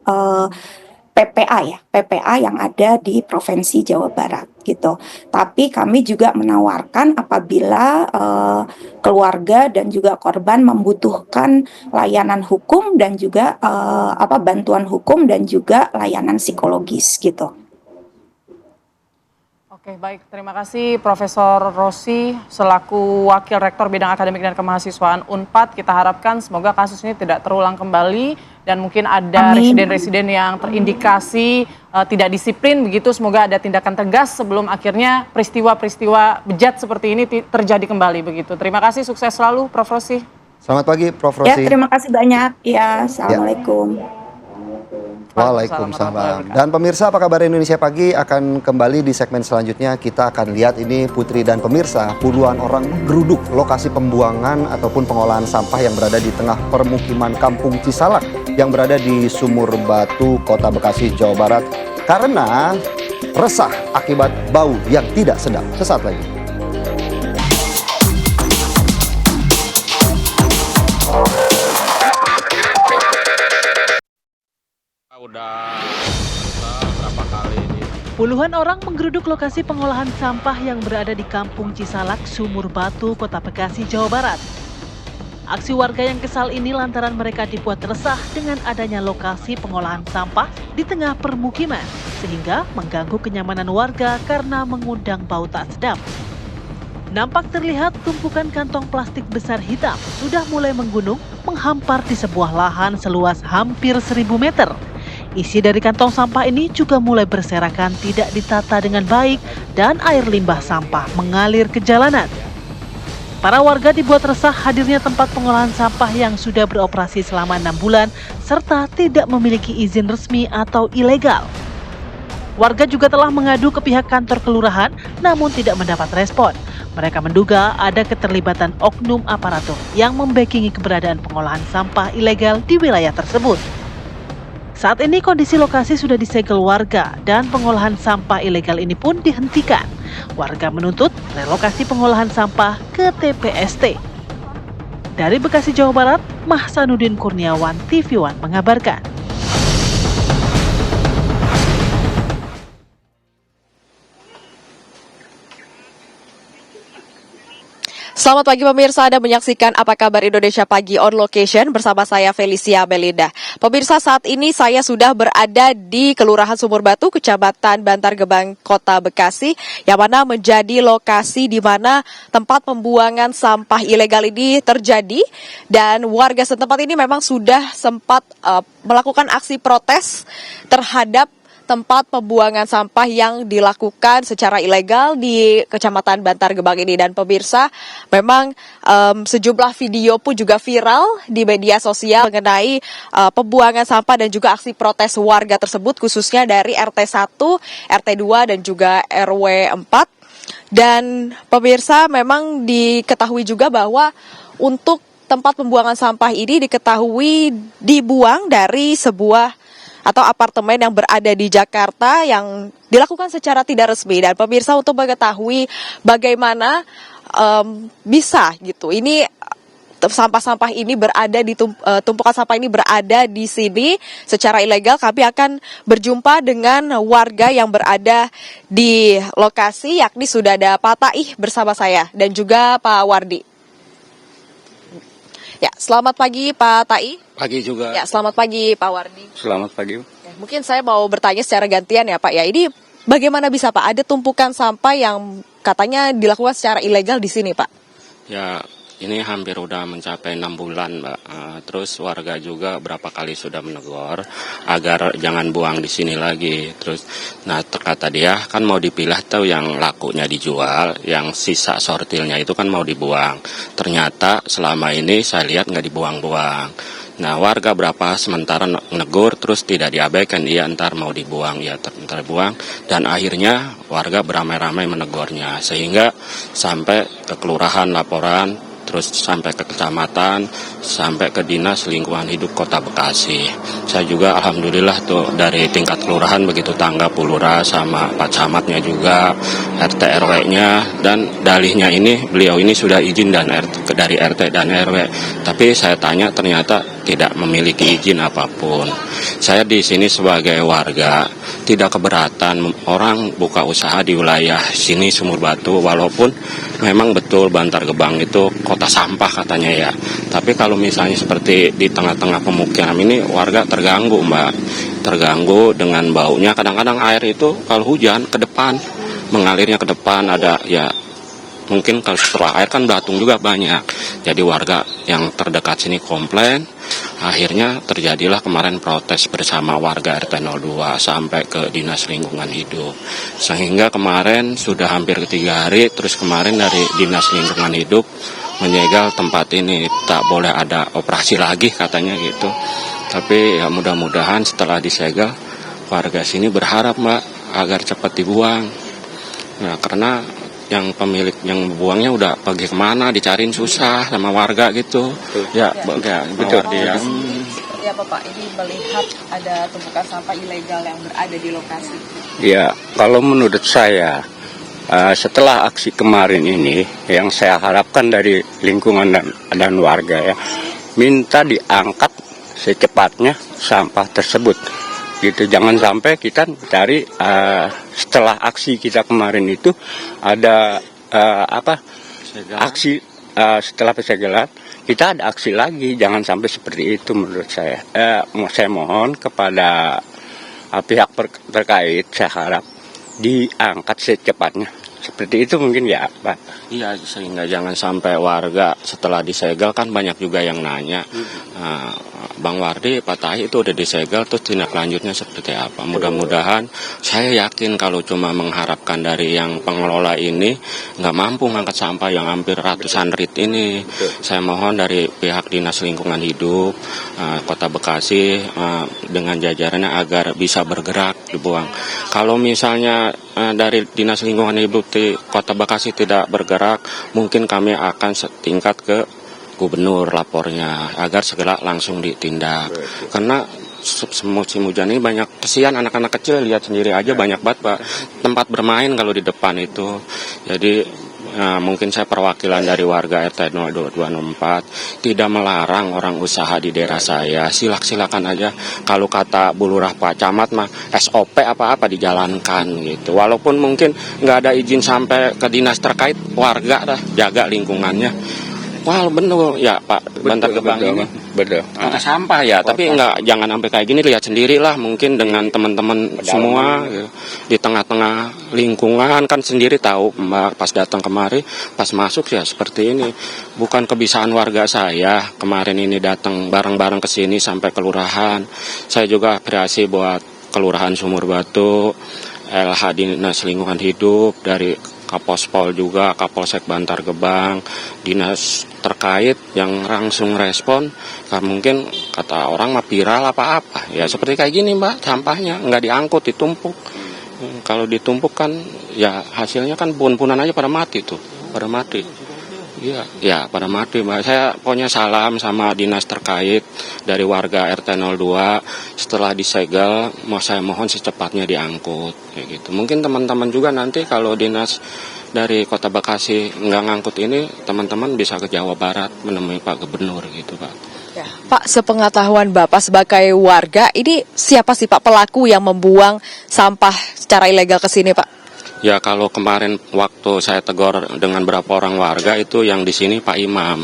PPA yang ada di Provinsi Jawa Barat gitu. Tapi kami juga menawarkan apabila keluarga dan juga korban membutuhkan layanan hukum dan juga bantuan hukum dan juga layanan psikologis gitu. Oke, baik. Terima kasih Profesor Rosi selaku Wakil Rektor Bidang Akademik dan Kemahasiswaan Unpad. Kita harapkan semoga kasus ini tidak terulang kembali dan mungkin ada residen-residen yang terindikasi tidak disiplin begitu. Semoga ada tindakan tegas sebelum akhirnya peristiwa-peristiwa bejat seperti ini terjadi kembali begitu. Terima kasih, sukses selalu Prof. Rosi. Selamat pagi Prof. Rosi. Ya, terima kasih banyak. Ya, Assalamualaikum. Waalaikumsalam. Dan pemirsa, apa kabar Indonesia Pagi akan kembali di segmen selanjutnya. Kita akan lihat ini Putri dan pemirsa, puluhan orang geruduk lokasi pembuangan ataupun pengolahan sampah yang berada di tengah permukiman Kampung Cisalak yang berada di Sumur Batu, Kota Bekasi, Jawa Barat karena resah akibat bau yang tidak sedap. Sesaat lagi. Puluhan orang menggeruduk lokasi pengolahan sampah yang berada di Kampung Cisalak, Sumur Batu, Kota Bekasi, Jawa Barat. Aksi warga yang kesal ini lantaran mereka dibuat resah dengan adanya lokasi pengolahan sampah di tengah permukiman, sehingga mengganggu kenyamanan warga karena mengundang bau tak sedap. Nampak terlihat tumpukan kantong plastik besar hitam sudah mulai menggunung menghampar di sebuah lahan seluas hampir 1000 meter. Isi dari kantong sampah ini juga mulai berserakan, tidak ditata dengan baik, dan air limbah sampah mengalir ke jalanan. Para warga dibuat resah hadirnya tempat pengolahan sampah yang sudah beroperasi selama 6 bulan, serta tidak memiliki izin resmi atau ilegal. Warga juga telah mengadu ke pihak kantor kelurahan, namun tidak mendapat respon. Mereka menduga ada keterlibatan oknum aparatur yang membackingi keberadaan pengolahan sampah ilegal di wilayah tersebut. Saat ini kondisi lokasi sudah disegel warga dan pengolahan sampah ilegal ini pun dihentikan. Warga menuntut relokasi pengolahan sampah ke TPST. Dari Bekasi, Jawa Barat, Mahsanuddin Kurniawan, TV One mengabarkan. Selamat pagi pemirsa, Anda menyaksikan Apa Kabar Indonesia Pagi on location bersama saya Felicia Belinda. Pemirsa, saat ini saya sudah berada di Kelurahan Sumur Batu, Kecamatan Bantar Gebang, Kota Bekasi, yang mana menjadi lokasi di mana tempat pembuangan sampah ilegal ini terjadi, dan warga setempat ini memang sudah sempat melakukan aksi protes terhadap tempat pembuangan sampah yang dilakukan secara ilegal di Kecamatan Bantar Gebang ini. Dan pemirsa, memang sejumlah video pun juga viral di media sosial mengenai pembuangan sampah dan juga aksi protes warga tersebut, khususnya dari RT 1, RT 2, dan juga RW 4. Dan pemirsa, memang diketahui juga bahwa untuk tempat pembuangan sampah ini diketahui dibuang dari sebuah atau apartemen yang berada di Jakarta yang dilakukan secara tidak resmi. Dan pemirsa, untuk mengetahui bagaimana bisa gitu ini sampah-sampah ini berada di tumpukan sampah ini berada di sini secara ilegal, kami akan berjumpa dengan warga yang berada di lokasi, yakni sudah ada Pak Taih bersama saya dan juga Pak Wardi. Ya, selamat pagi Pak Tai. Pagi juga. Ya, selamat pagi Pak Wardi. Selamat pagi. Ya, mungkin saya mau bertanya secara gantian ya Pak ya. Ini bagaimana bisa Pak ada tumpukan sampah yang katanya dilakukan secara ilegal di sini Pak? Ya, ini hampir udah mencapai 6 bulan Mbak. Terus warga juga berapa kali sudah menegur agar jangan buang di sini lagi. Terus, nah kata dia kan mau dipilah tuh yang lakunya dijual, yang sisa sortilnya itu kan mau dibuang. Ternyata selama ini saya lihat nggak dibuang-buang. Nah warga berapa sementara negur terus tidak diabaikan, iya ntar mau dibuang, ya ntar buang. Dan akhirnya warga beramai-ramai menegurnya sehingga sampai ke kelurahan laporan, terus sampai ke kecamatan, sampai ke Dinas Lingkungan Hidup Kota Bekasi. Saya juga alhamdulillah tuh dari tingkat kelurahan begitu tanggap Pulura sama Pak Camatnya juga, RT RW-nya, dan dalihnya ini beliau ini sudah izin dan dari RT dan RW. Tapi saya tanya ternyata tidak memiliki izin apapun. Saya di sini sebagai warga tidak keberatan orang buka usaha di wilayah sini Sumur Batu, walaupun memang betul Bantar Gebang itu kota sampah katanya ya. Tapi kalau misalnya seperti di tengah-tengah pemukiman ini warga terganggu Mbak. Terganggu dengan baunya, kadang-kadang air itu kalau hujan ke depan, mengalirnya ke depan ada ya. Mungkin kalau setelah air kan belatung juga banyak. Jadi warga yang terdekat sini komplain. Akhirnya terjadilah kemarin protes bersama warga RT 02 sampai ke Dinas Lingkungan Hidup. Sehingga kemarin sudah hampir 3 hari, terus kemarin dari Dinas Lingkungan Hidup menyegel tempat ini. Tak boleh ada operasi lagi katanya gitu. Tapi ya mudah-mudahan setelah disegel, warga sini berharap Mbak agar cepat dibuang. Nah, karena yang pemilik yang buangnya udah pergi kemana, dicariin susah sama warga gitu. Ya, betul dia. Seperti apa Pak? Ini melihat ada tumpukan sampah ilegal yang berada di lokasi. Ya, kalau menurut saya setelah aksi kemarin ini, yang saya harapkan dari lingkungan dan warga ya, minta diangkat secepatnya sampah tersebut. Gitu, jangan sampai kita cari setelah aksi kita kemarin itu ada aksi setelah pensegelan kita ada aksi lagi, jangan sampai seperti itu menurut saya. Saya mohon kepada pihak terkait, saya harap diangkat secepatnya. Seperti itu mungkin ya Pak. Iya, sehingga jangan sampai warga setelah disegel kan banyak juga yang nanya, Bang Wardi, Pak Tahi itu udah disegel, terus tindak lanjutnya seperti apa? Mudah-mudahan, saya yakin kalau cuma mengharapkan dari yang pengelola ini nggak mampu ngangkat sampah yang hampir ratusan rit ini. Saya mohon dari pihak Dinas Lingkungan Hidup Kota Bekasi dengan jajarannya agar bisa bergerak dibuang. Kalau misalnya dari Dinas Lingkungan Hidup di Kota Bekasi tidak bergerak, mungkin kami akan setingkat ke gubernur lapornya agar segera langsung ditindak. Karena musim hujan ini banyak, kesian anak-anak kecil, lihat sendiri aja banyak banget Pak tempat bermain kalau di depan itu. Jadi mungkin saya perwakilan dari warga RT 0204 tidak melarang orang usaha di daerah saya, silakan aja. Kalau kata Bu Lurah Pak Camat mah SOP apa-apa dijalankan gitu. Walaupun mungkin nggak ada izin sampai ke dinas terkait, warga dah jaga lingkungannya. Wah benar ya Pak, Bantar Gebang ini Betul. kota sampah ya, tapi jangan sampai kayak gini, lihat sendirilah mungkin dengan teman-teman semua gitu. Di tengah-tengah lingkungan kan sendiri tahu Mbak, pas datang kemari, pas masuk ya seperti ini. Bukan kebiasaan warga saya kemarin ini datang bareng-bareng ke sini sampai kelurahan. Saya juga apresiasi buat Kelurahan Sumur Batu, LH Dinas Lingkungan Hidup, dari Kapospol juga, Kapolsek Bantar Gebang, dinas terkait yang langsung respon. Karena mungkin kata orang mah viral apa-apa. Ya seperti kayak gini Mbak, sampahnya nggak diangkut, ditumpuk. Kalau ditumpuk kan ya hasilnya kan pun-punan aja pada mati tuh, pada mati. Iya, pada mati Mbak. Saya pokoknya salam sama dinas terkait dari warga RT 02, setelah disegel saya mohon secepatnya diangkut kayak gitu. Mungkin teman-teman juga nanti kalau dinas dari Kota Bekasi nggak ngangkut ini, teman-teman bisa ke Jawa Barat menemui Pak Gubernur gitu Pak. Ya, Pak, sepengetahuan Bapak sebagai warga, ini siapa sih Pak pelaku yang membuang sampah secara ilegal ke sini Pak? Ya kalau kemarin waktu saya tegur dengan berapa orang warga itu yang di sini Pak Imam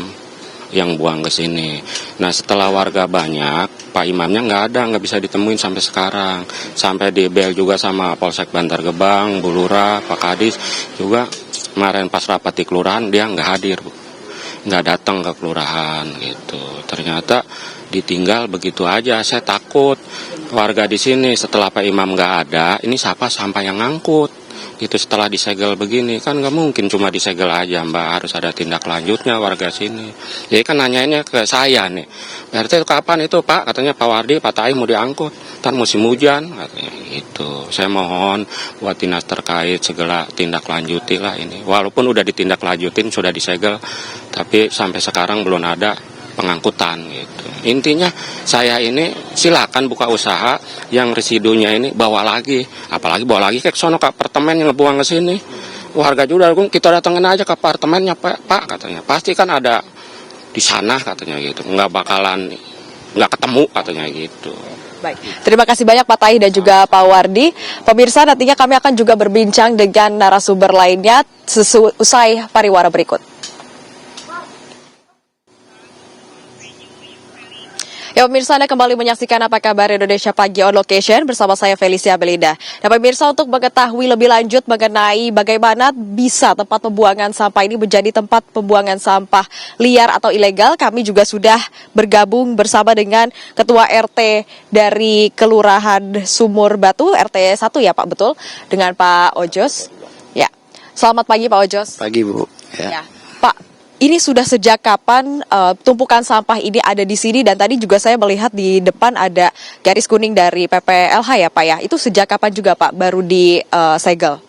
yang buang ke sini. Nah setelah warga banyak, Pak Imamnya nggak bisa ditemuin sampai sekarang. Sampai di bel juga sama Polsek Bantar Gebang, Bu Lurah, Pak Kadis juga kemarin pas rapat di kelurahan dia nggak hadir, nggak datang ke kelurahan gitu. Ternyata ditinggal begitu aja. Saya takut warga di sini setelah Pak Imam nggak ada, ini siapa sampah yang ngangkut? Itu setelah disegel begini kan nggak mungkin cuma disegel aja Mbak, harus ada tindak lanjutnya warga sini. Jadi kan nanyainnya ke saya nih, RT kapan itu Pak? Katanya Pak Wardi, Pak Tai mau diangkut, ntar musim hujan katanya gitu. Saya mohon buat dinas terkait segera tindak lanjuti lah ini. Walaupun udah ditindak lanjutin, sudah disegel, tapi sampai sekarang belum ada pengangkutan gitu. Intinya saya ini silakan buka usaha, yang residunya ini bawa lagi, apalagi bawa lagi ke sono ke apartemen yang ngebuang ke sini. Warga juga kita datengin aja ke apartemennya Pak katanya. Pasti kan ada di sana katanya gitu. Nggak ketemu katanya gitu. Baik, terima kasih banyak Pak Tai dan juga Pak Wardi. Pemirsa, nantinya kami akan juga berbincang dengan narasumber lainnya usai pariwara berikut. Ya pemirsa, Anda kembali menyaksikan Apa Kabar Indonesia Pagi on Location bersama saya Felicia Belinda. Dan pemirsa, untuk mengetahui lebih lanjut mengenai bagaimana bisa tempat pembuangan sampah ini menjadi tempat pembuangan sampah liar atau ilegal, kami juga sudah bergabung bersama dengan Ketua RT dari Kelurahan Sumur Batu, RT 1 ya Pak, betul? Dengan Pak Ojos. Ya, selamat pagi Pak Ojos. Pagi Bu. Ya, Pak. ini sudah sejak kapan tumpukan sampah ini ada di sini, dan tadi juga saya melihat di depan ada garis kuning dari PPLH ya Pak ya. Itu sejak kapan juga Pak baru disegel?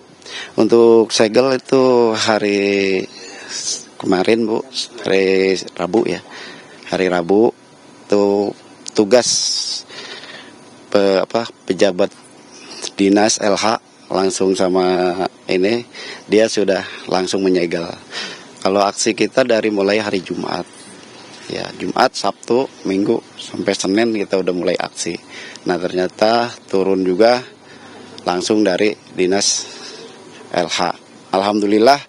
Untuk segel itu hari kemarin Bu, hari Rabu ya. Hari Rabu itu tugas pejabat dinas LH langsung sama ini, dia sudah langsung menyegel. Kalau aksi kita dari mulai hari Jumat, ya Jumat, Sabtu, Minggu sampai Senin kita udah mulai aksi. Nah ternyata turun juga langsung dari dinas LH. Alhamdulillah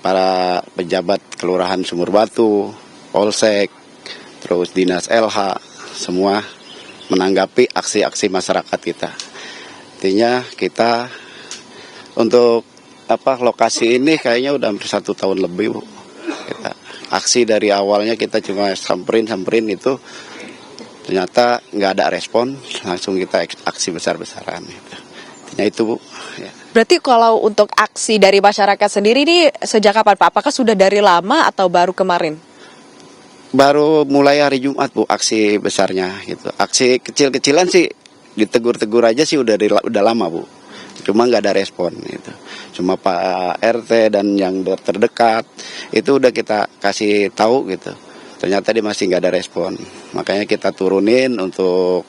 para pejabat Kelurahan Sumur Batu, Polsek, terus dinas LH semua menanggapi aksi-aksi masyarakat kita. Artinya kita untuk lokasi ini kayaknya udah hampir 1 tahun lebih Bu. Kita aksi dari awalnya kita cuma samperin itu, ternyata nggak ada respon, langsung kita aksi besar-besaran. Artinya itu Bu. Ya. Berarti kalau untuk aksi dari masyarakat sendiri ini sejak kapan Pak? Apakah sudah dari lama atau baru kemarin? Baru mulai hari Jumat Bu aksi besarnya gitu. Aksi kecil-kecilan sih ditegur-tegur aja sih udah lama Bu. Cuma nggak ada respon gitu. Cuma Pak RT dan yang terdekat itu udah kita kasih tahu gitu. Ternyata dia masih nggak ada respon. Makanya kita turunin untuk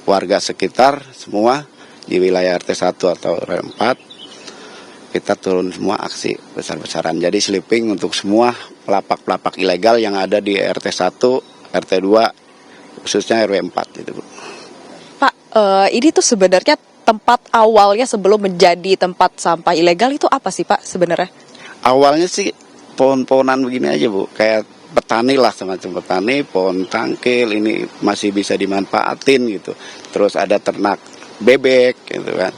warga sekitar semua di wilayah RT 1 atau RT 4. Kita turun semua aksi besar-besaran. Jadi sleeping untuk semua pelapak-pelapak ilegal yang ada di RT 1, RT 2, khususnya RW 4 gitu Bu. Pak, ini tuh sebenarnya tempat awalnya sebelum menjadi tempat sampah ilegal itu apa sih Pak sebenarnya? Awalnya sih pohon-pohonan begini aja Bu, kayak petani lah, semacam petani, pohon tangkil ini masih bisa dimanfaatin gitu. Terus ada ternak bebek gitu kan,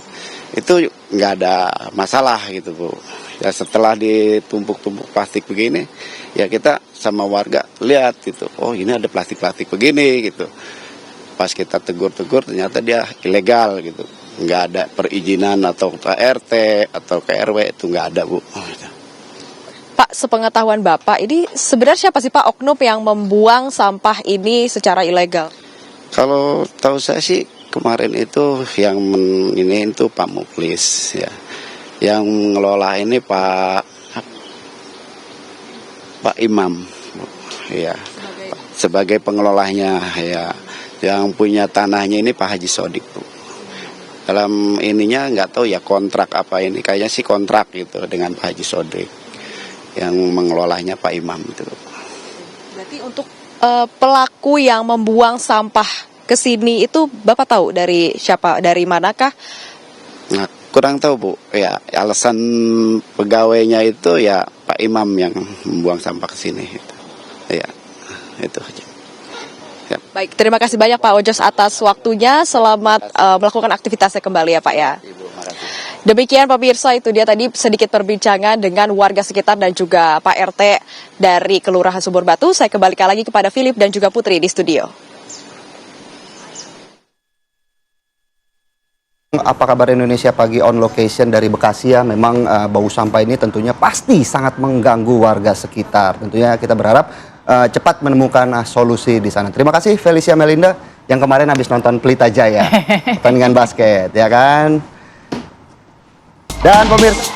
itu nggak ada masalah gitu Bu. Ya setelah ditumpuk-tumpuk plastik begini, ya kita sama warga lihat gitu, oh ini ada plastik-plastik begini gitu. Pas kita tegur-tegur ternyata dia ilegal gitu. Nggak ada perizinan atau ke RT atau ke RW, itu nggak ada Bu. Pak, sepengetahuan Bapak, ini sebenarnya siapa sih Pak oknum yang membuang sampah ini secara ilegal? Kalau tahu saya sih kemarin itu yang ini itu Pak Muklis ya. Yang ngelola ini Pak Imam ya. Sebagai pengelolanya ya. Yang punya tanahnya ini Pak Haji Sodik Bu. Dalam ininya nggak tahu ya kontrak apa ini, kayaknya sih kontrak gitu dengan Pak Haji Sodik. Yang mengelolanya Pak Imam itu. Berarti untuk pelaku yang membuang sampah ke sini itu Bapak tahu dari siapa, dari manakah? Nah, kurang tahu Bu. Ya, alasan pegawainya itu ya Pak Imam yang membuang sampah ke sini gitu. Ya, itu aja. Ya. Baik, terima kasih banyak Pak Ojos atas waktunya. Selamat melakukan aktivitasnya kembali ya Pak ya. Demikian pemirsa, itu dia tadi sedikit perbincangan dengan warga sekitar dan juga Pak RT dari Kelurahan Sumur Batu. Saya kembalikan lagi kepada Philip dan juga Putri di studio. Apa kabar Indonesia Pagi on location dari Bekasi ya. Memang bau sampah ini tentunya pasti sangat mengganggu warga sekitar. Tentunya kita berharap cepat menemukan solusi di sana. Terima kasih Felicia Melinda yang kemarin habis nonton Pelita Jaya pertandingan basket ya kan. Dan pemirsa,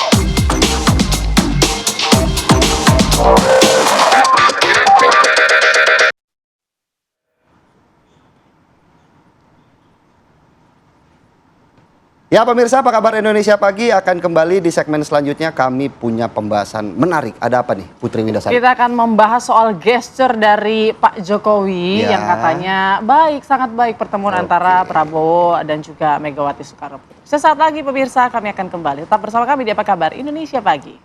ya pemirsa, apa kabar Indonesia Pagi akan kembali di segmen selanjutnya. Kami punya pembahasan menarik. Ada apa nih Putri Windasari? Kita akan membahas soal gesture dari Pak Jokowi yang katanya baik, sangat baik pertemuan antara Prabowo dan juga Megawati Soekarno Putri. Sesaat lagi pemirsa kami akan kembali. Tetap bersama kami di Apa Kabar Indonesia Pagi.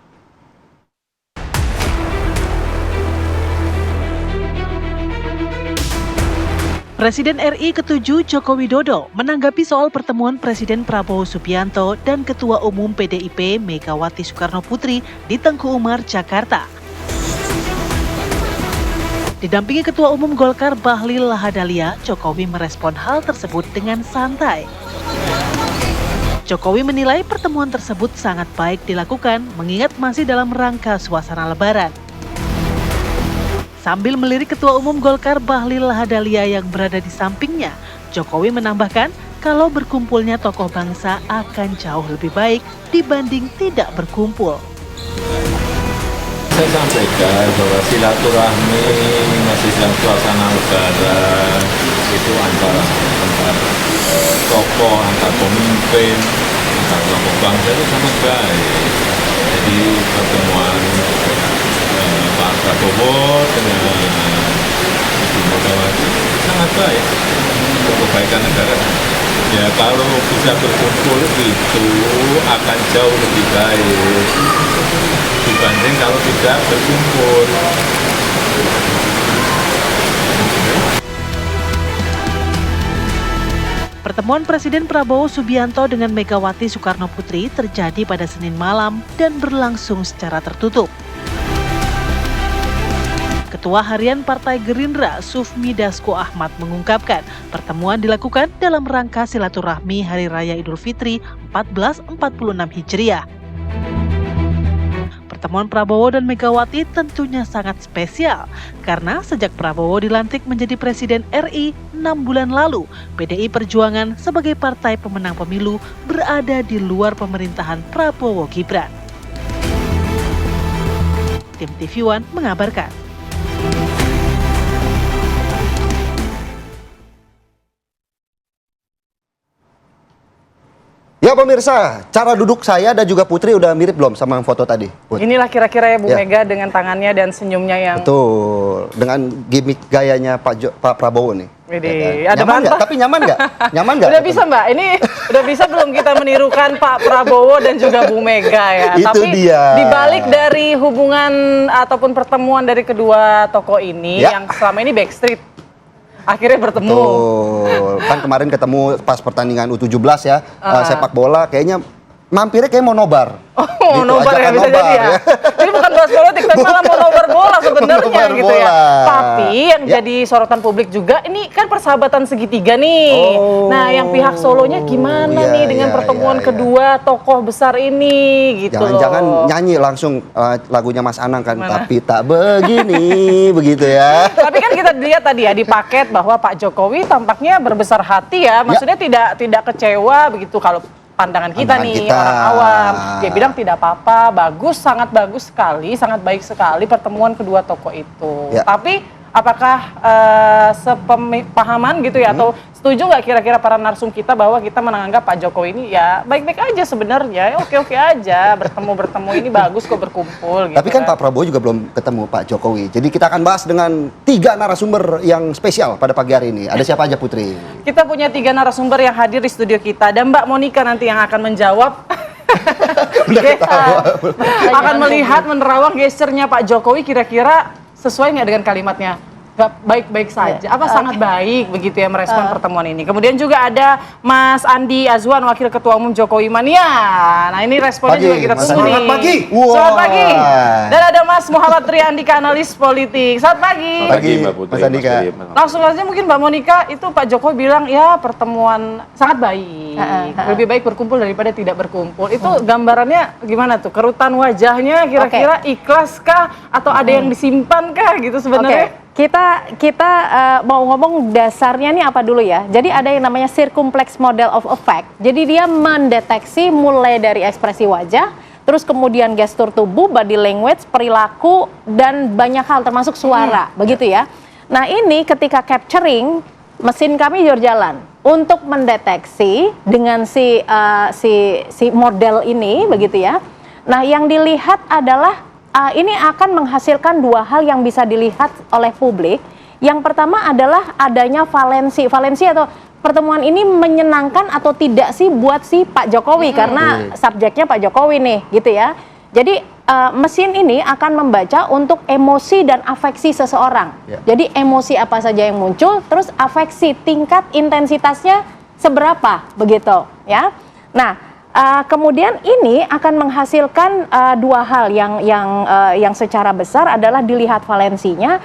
Presiden RI ke-7 Joko Widodo menanggapi soal pertemuan Presiden Prabowo Subianto dan Ketua Umum PDIP Megawati Soekarno Putri di Tengku Umar, Jakarta. Didampingi Ketua Umum Golkar Bahlil Lahadalia, Jokowi merespon hal tersebut dengan santai. Jokowi menilai pertemuan tersebut sangat baik dilakukan mengingat masih dalam rangka suasana Lebaran. Sambil melirik Ketua Umum Golkar Bahlil Lahadalia yang berada di sampingnya, Jokowi menambahkan kalau berkumpulnya tokoh bangsa akan jauh lebih baik dibanding tidak berkumpul. Saya sampaikan bahwa silaturahmi masih dalam suasana lebaran itu antara tokoh, antar pemimpin, antar tokoh bangsa itu sangat baik. Jadi pertemuan Pak Prabowo dengan Ibu Megawati sangat baik untuk kebaikan negara. Ya kalau bisa berkumpul itu akan jauh lebih baik dibanding kalau tidak berkumpul. Pertemuan Presiden Prabowo Subianto dengan Megawati Soekarno Putri terjadi pada Senin malam dan berlangsung secara tertutup. Ketua Harian Partai Gerindra Sufmi Dasko Ahmad mengungkapkan pertemuan dilakukan dalam rangka silaturahmi Hari Raya Idul Fitri 1446 Hijriah. Pertemuan Prabowo dan Megawati tentunya sangat spesial karena sejak Prabowo dilantik menjadi Presiden RI 6 bulan lalu, PDI Perjuangan sebagai partai pemenang pemilu berada di luar pemerintahan Prabowo Gibran. Tim TV One mengabarkan. Ya pemirsa, cara duduk saya dan juga Putri udah mirip belum sama yang foto tadi? Put? Inilah kira-kira ya Bu Ya. Mega dengan tangannya dan senyumnya yang... Betul, dengan gimmick gayanya Pak Prabowo nih. Widih, Ya kan? ada Nyaman nggak? bantah. Tapi nyaman nggak? Nyaman nggak? Udah bisa Mbak, ini udah bisa belum kita menirukan Pak Prabowo dan juga Bu Mega ya. Itu Tapi dia. dibalik dari hubungan ataupun pertemuan dari kedua tokoh ini Ya. yang selama ini backstreet, akhirnya bertemu. Betul. Kan kemarin ketemu pas pertandingan U17 ya, sepak bola kayaknya mampirnya kayak mau nobar. Oh, Gitu, nobar ya, ajakan bisa nobar, jadi ya. Jadi bukan bahas politik, tapi malah mau nobar bola sebenarnya Nobar gitu ya. bola. Tapi yang Ya. jadi sorotan publik juga, ini kan persahabatan segitiga nih. Oh. Nah, yang pihak Solonya gimana Iya, nih dengan iya, pertemuan iya. kedua tokoh besar ini gitu Jangan-jangan loh. nyanyi langsung lagunya Mas Anang kan, Mana? tapi tak begini, begitu ya. Tapi kan kita lihat tadi ya di paket bahwa Pak Jokowi tampaknya berbesar hati ya. Maksudnya tidak kecewa begitu kalau pandangan kita Pandangan nih kita. orang awam. Dia bilang tidak apa-apa, bagus, sangat bagus sekali, sangat baik sekali pertemuan kedua tokoh itu. Ya. Tapi apakah sepahaman gitu ya atau setuju nggak kira-kira para narsum kita bahwa kita menganggap Pak Jokowi ini ya baik-baik aja sebenarnya, ya oke-oke aja, bertemu ini bagus kok berkumpul gitu. Tapi kan Pak Prabowo juga belum ketemu Pak Jokowi. Jadi kita akan bahas dengan 3 narasumber yang spesial pada pagi hari ini. Ada siapa aja Putri? Kita punya 3 narasumber yang hadir di studio kita dan Mbak Monica nanti yang akan menjawab. Akan melihat menerawang gesturnya Pak Jokowi kira-kira sesuai nggak dengan kalimatnya? Gak baik-baik saja, apa sangat baik begitu ya merespon pertemuan ini. Kemudian juga ada Mas Andi Azwan, Wakil Ketua Umum Jokowi Mania. Nah ini responnya Pagi, juga kita Mas tunggu Andi. nih. Selamat pagi. Selamat Wah. pagi. Dan ada Mas Muhammad Triandika, analis politik. Selamat pagi. Pagi, Mbak Putri, Mas Andika. Philip. Langsung aja mungkin Mbak Monica, itu Pak Jokowi bilang ya pertemuan sangat baik. Lebih baik berkumpul daripada tidak berkumpul. Itu gambarannya gimana tuh? Kerutan wajahnya kira-kira ikhlas kah? Atau ada yang disimpan kah gitu sebenarnya? Kita mau ngomong dasarnya nih apa dulu ya. Jadi ada yang namanya circumflex model of effect. Jadi dia mendeteksi mulai dari ekspresi wajah, terus kemudian gestur tubuh, body language, perilaku, dan banyak hal termasuk suara, begitu ya. Nah ini ketika capturing, mesin kami jalan untuk mendeteksi dengan si model ini, begitu ya. Nah yang dilihat adalah ini akan menghasilkan 2 hal yang bisa dilihat oleh publik. Yang pertama adalah adanya valensi atau pertemuan ini menyenangkan atau tidak sih buat si Pak Jokowi karena subjeknya Pak Jokowi nih gitu ya. Jadi mesin ini akan membaca untuk emosi dan afeksi seseorang. Jadi emosi apa saja yang muncul, terus afeksi tingkat intensitasnya seberapa begitu ya. Nah, kemudian ini akan menghasilkan 2 hal yang secara besar adalah dilihat valensinya.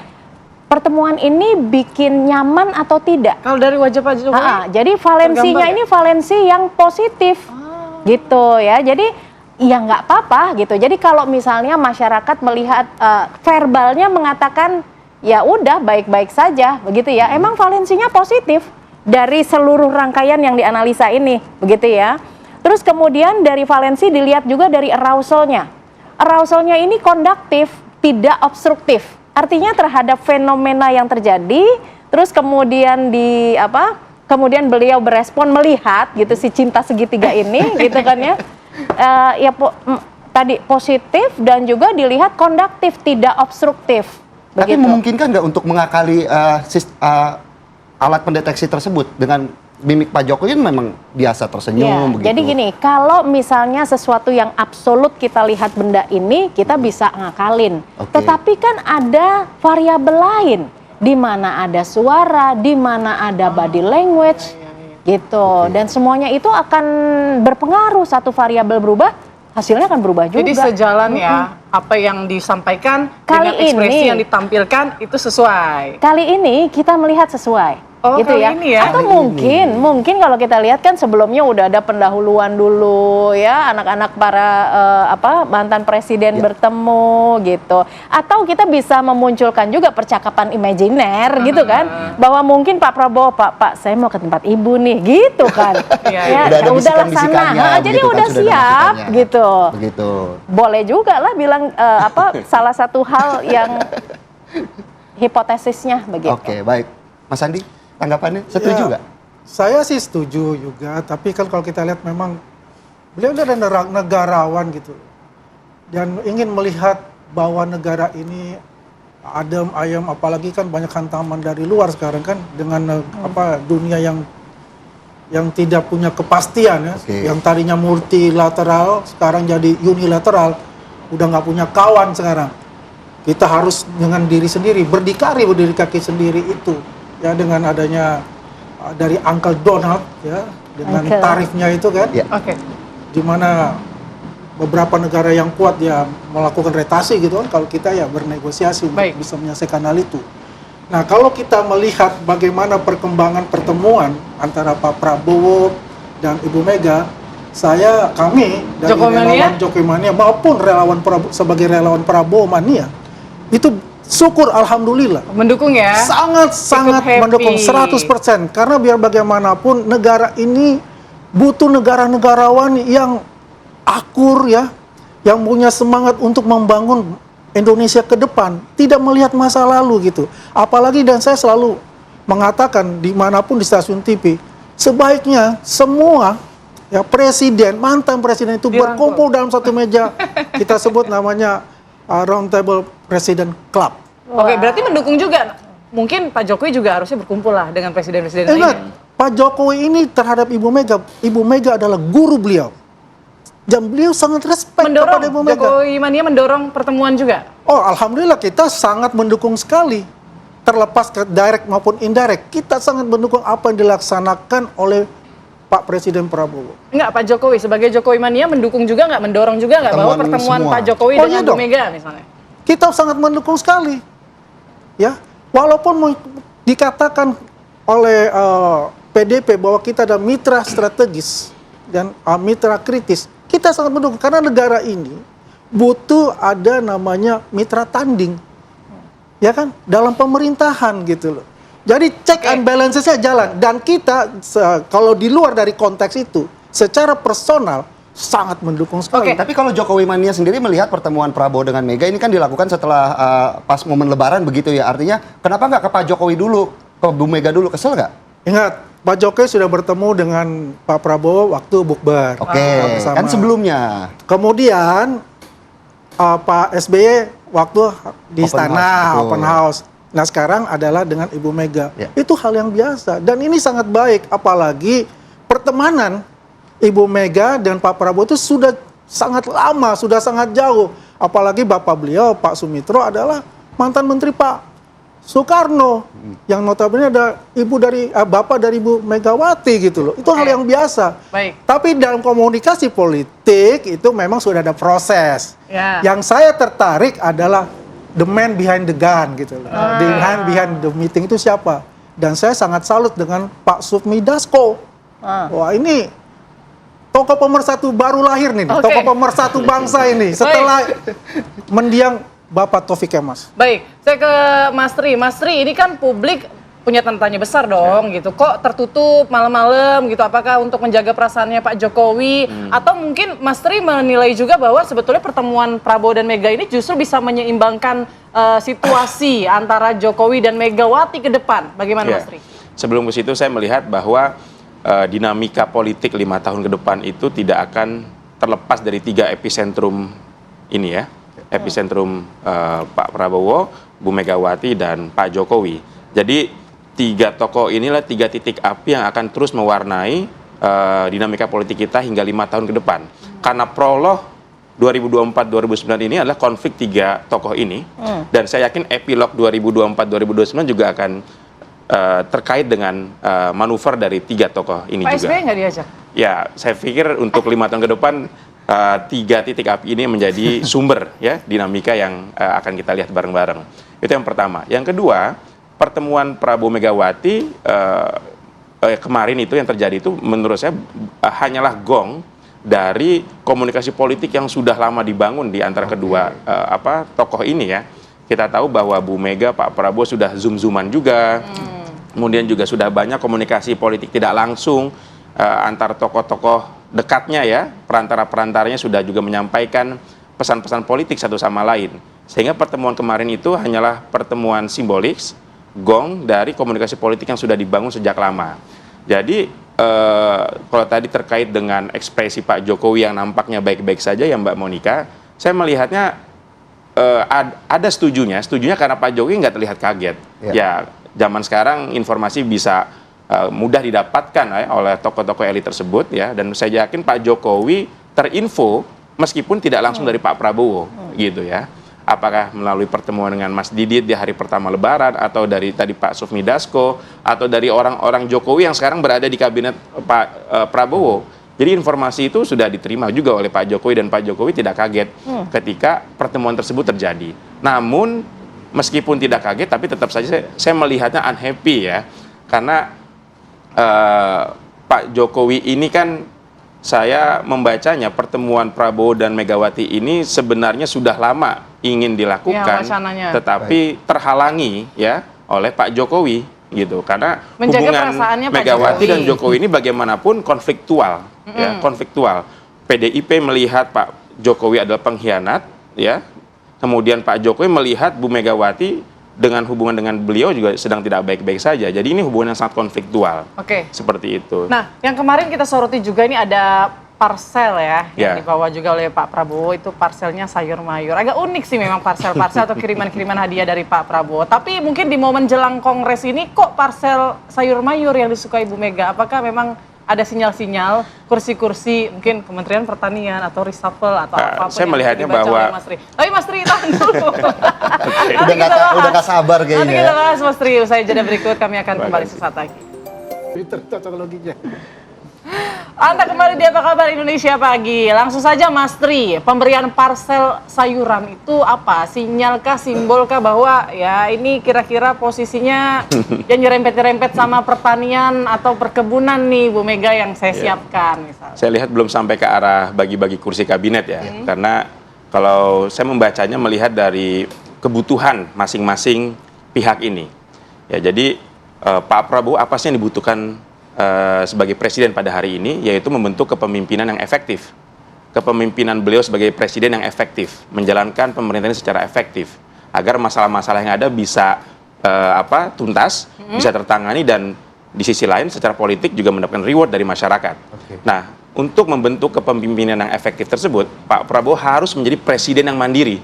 Pertemuan ini bikin nyaman atau tidak? Kalau dari wajah Pak Jokowi, jadi valensinya tergambar ini valensi yang positif, gitu ya. Jadi ya nggak apa-apa gitu. Jadi kalau misalnya masyarakat melihat verbalnya mengatakan ya udah baik-baik saja, begitu ya. Emang valensinya positif dari seluruh rangkaian yang dianalisa ini, begitu ya. Terus kemudian dari valensi dilihat juga dari arausalnya. Arausalnya ini konduktif, tidak obstruktif. Artinya terhadap fenomena yang terjadi, terus kemudian kemudian beliau berespon melihat gitu si cinta segitiga ini, gitu kan ya. Tadi positif dan juga dilihat konduktif, tidak obstruktif. Tapi Begitu. memungkinkan nggak untuk mengakali alat pendeteksi tersebut dengan mimik Pak Jokowi memang biasa tersenyum begitu. Jadi gini, kalau misalnya sesuatu yang absolut kita lihat benda ini, kita bisa ngakalin. Tetapi kan ada variabel lain, di mana ada suara, di mana ada body language, gitu. Dan semuanya itu akan berpengaruh. Satu variabel berubah, hasilnya akan berubah juga. Jadi sejalan ya, apa yang disampaikan Kali dengan ekspresi ini- yang ditampilkan itu sesuai. Kali ini kita melihat sesuai. Gitu kali ya. ini ya. Atau mungkin kalau kita lihat kan sebelumnya udah ada pendahuluan dulu ya, anak-anak para mantan presiden bertemu gitu. Atau kita bisa memunculkan juga percakapan imajiner gitu kan, bahwa mungkin Pak Prabowo, Pak saya mau ke tempat ibu nih gitu kan. Udah ada udahlah bisikan-bisikannya, sana. Jadi begitu kan, udah sudah ada siap bisikannya. gitu. Begitu. Boleh juga lah bilang salah satu hal yang hipotesisnya begitu. Oke, baik. Mas Andi, tanggapannya setuju nggak? Saya sih setuju juga, tapi kan kalau kita lihat memang beliau adalah negarawan gitu. Dan ingin melihat bahwa negara ini adem ayem, apalagi kan banyak hantaman dari luar sekarang kan dengan dunia yang tidak punya kepastian ya. Yang tadinya multilateral sekarang jadi unilateral, udah nggak punya kawan sekarang. Kita harus dengan diri sendiri, berdikari berdiri kaki sendiri itu. Ya dengan adanya dari Uncle Donald ya dengan tarifnya itu kan, di mana beberapa negara yang kuat ya melakukan retasi gitu kan, kalau kita ya bernegosiasi untuk bisa menyelesaikan hal itu. Nah kalau kita melihat bagaimana perkembangan pertemuan antara Pak Prabowo dan Ibu Mega, kami dari relawan Jokowi Mania maupun sebagai relawan Prabowo Mania itu syukur alhamdulillah. Mendukung ya? Sangat mendukung 100%. Karena biar bagaimanapun negara ini butuh negara-negarawan yang akur ya, yang punya semangat untuk membangun Indonesia ke depan, tidak melihat masa lalu gitu. Apalagi dan saya selalu mengatakan dimanapun di stasiun TV, sebaiknya semua ya presiden, mantan presiden itu berkumpul dalam satu meja, kita sebut namanya Round Table President Club. Oke, berarti mendukung juga. Mungkin Pak Jokowi juga harusnya berkumpul lah dengan presiden-presiden lainnya. Pak Jokowi ini terhadap Ibu Mega adalah guru beliau. Dan beliau sangat respect kepada Ibu Mega. Jokowi Mania mendorong pertemuan juga? Oh, alhamdulillah kita sangat mendukung sekali. Terlepas ke direct maupun indirect, kita sangat mendukung apa yang dilaksanakan oleh Pak Presiden Prabowo. Enggak, Pak Jokowi sebagai Jokowi Mania mendukung juga nggak, mendorong juga nggak bahwa pertemuan Pak Jokowi dengan Bu Mega misalnya? Kita sangat mendukung sekali, ya. Walaupun dikatakan oleh PDP bahwa kita ada mitra strategis dan mitra kritis, kita sangat mendukung karena negara ini butuh ada namanya mitra tanding, ya kan, dalam pemerintahan gitu loh. Jadi check and balances-nya jalan. Dan kita kalau di luar dari konteks itu, secara personal sangat mendukung sekali. Tapi kalau Jokowi Mania sendiri melihat pertemuan Prabowo dengan Mega ini kan dilakukan setelah pas momen Lebaran begitu ya. Artinya kenapa nggak ke Pak Jokowi dulu, ke Bu Mega dulu, kesel nggak? Ingat, Pak Jokowi sudah bertemu dengan Pak Prabowo waktu bukber. Kan sebelumnya. Kemudian Pak SBY waktu di istana, open house. Nah sekarang adalah dengan Ibu Mega. Itu hal yang biasa. Dan ini sangat baik. Apalagi pertemanan Ibu Mega dan Pak Prabowo itu sudah sangat lama, sudah sangat jauh. Apalagi bapak beliau, Pak Sumitro adalah mantan Menteri Pak Soekarno. Yang notabene ada bapak dari Ibu Megawati gitu loh. Itu hal yang biasa. Tapi dalam komunikasi politik itu memang sudah ada proses. Yang saya tertarik adalah the man behind the gun gitu loh. The man behind the meeting itu siapa? Dan saya sangat salut dengan Pak Sufmi Dasko. Wah ini tokoh pemersatu baru lahir nih, tokoh pemersatu bangsa ini setelah mendiang Bapak Taufik Kemas. Baik. Saya ke Mas Tri. Mas Tri, ini kan publik punya tanda tanya besar dong gitu. Kok tertutup malam-malam gitu? Apakah untuk menjaga perasaannya Pak Jokowi? Atau mungkin Mas Tri menilai juga bahwa sebetulnya pertemuan Prabowo dan Mega ini justru bisa menyeimbangkan situasi antara Jokowi dan Megawati ke depan. Bagaimana Mas Tri? Sebelum ke situ saya melihat bahwa dinamika politik 5 tahun ke depan itu tidak akan terlepas dari 3 epicentrum ini ya. Epicentrum Pak Prabowo, Bu Megawati, dan Pak Jokowi. Jadi 3 tokoh inilah 3 titik api yang akan terus mewarnai dinamika politik kita hingga 5 tahun ke depan. Karena prolog 2024-2029 ini adalah konflik 3 tokoh ini, dan saya yakin epilog 2024-2029 juga akan terkait dengan manuver dari 3 tokoh ini Pak juga. Pak SBY nggak diajak? Ya, saya pikir untuk 5 tahun ke depan 3 titik api ini menjadi sumber ya dinamika yang akan kita lihat bareng-bareng. Itu yang pertama. Yang kedua, pertemuan Prabowo Megawati kemarin itu yang terjadi itu menurut saya hanyalah gong dari komunikasi politik yang sudah lama dibangun di antara kedua tokoh ini ya. Kita tahu bahwa Bu Mega, Pak Prabowo sudah zoom-zooman juga. Kemudian juga sudah banyak komunikasi politik tidak langsung antar tokoh-tokoh dekatnya ya. Perantara-perantaranya sudah juga menyampaikan pesan-pesan politik satu sama lain. Sehingga pertemuan kemarin itu hanyalah pertemuan simbolis, gong dari komunikasi politik yang sudah dibangun sejak lama. Jadi kalau tadi terkait dengan ekspresi Pak Jokowi yang nampaknya baik-baik saja ya Mbak Monica, saya melihatnya ada setujunya karena Pak Jokowi nggak terlihat kaget. Ya, zaman sekarang informasi bisa mudah didapatkan oleh tokoh-tokoh elit tersebut ya, dan saya yakin Pak Jokowi terinfo meskipun tidak langsung dari Pak Prabowo gitu ya. Apakah melalui pertemuan dengan Mas Didit di hari pertama Lebaran, atau dari tadi Pak Sufmi Dasko, atau dari orang-orang Jokowi yang sekarang berada di kabinet Pak Prabowo. Jadi informasi itu sudah diterima juga oleh Pak Jokowi, dan Pak Jokowi tidak kaget ketika pertemuan tersebut terjadi. Namun meskipun tidak kaget, tapi tetap saja saya melihatnya unhappy ya, karena Pak Jokowi ini kan, saya membacanya pertemuan Prabowo dan Megawati ini sebenarnya sudah lama ingin dilakukan, tetapi terhalangi ya oleh Pak Jokowi gitu, karena hubungan Megawati dan Jokowi ini bagaimanapun konfliktual ya, konfliktual. PDIP melihat Pak Jokowi adalah pengkhianat ya, kemudian Pak Jokowi melihat Bu Megawati dengan hubungan dengan beliau juga sedang tidak baik-baik saja. Jadi ini hubungan yang sangat konfliktual. Seperti itu. Nah, yang kemarin kita soroti juga ini ada parsel ya, yang dibawa juga oleh Pak Prabowo, itu parselnya sayur mayur. Agak unik sih memang parsel-parsel atau kiriman-kiriman hadiah dari Pak Prabowo. Tapi mungkin di momen jelang Kongres ini kok parsel sayur mayur yang disukai Bu Mega? Apakah memang ada sinyal-sinyal kursi-kursi mungkin Kementerian Pertanian atau reshuffle atau apapun? Saya melihatnya bahwa tapi Mas Tri tahan dulu. Udah gak sabar kayaknya. Nanti kita bahas Mas Tri, usai jeda berikut kami akan kembali sesaat lagi. Teknologinya. Anda kembali di Apa Kabar Indonesia Pagi. Langsung saja Mas Tri, pemberian parsel sayuran itu apa? Sinyalkah, simbolkah bahwa ya ini kira-kira posisinya yang nyerempet-nyerempet sama pertanian atau perkebunan nih Bu Mega yang saya siapkan misalnya? Saya lihat belum sampai ke arah bagi-bagi kursi kabinet ya, karena kalau saya membacanya melihat dari kebutuhan masing-masing pihak ini. Ya, jadi Pak Prabowo apa sih yang dibutuhkan sebagai presiden pada hari ini, yaitu membentuk kepemimpinan yang efektif. Kepemimpinan beliau sebagai presiden yang efektif, menjalankan pemerintahan secara efektif, agar masalah-masalah yang ada bisa tuntas, bisa tertangani, dan di sisi lain secara politik juga mendapatkan reward dari masyarakat. Nah, untuk membentuk kepemimpinan yang efektif tersebut, Pak Prabowo harus menjadi presiden yang mandiri.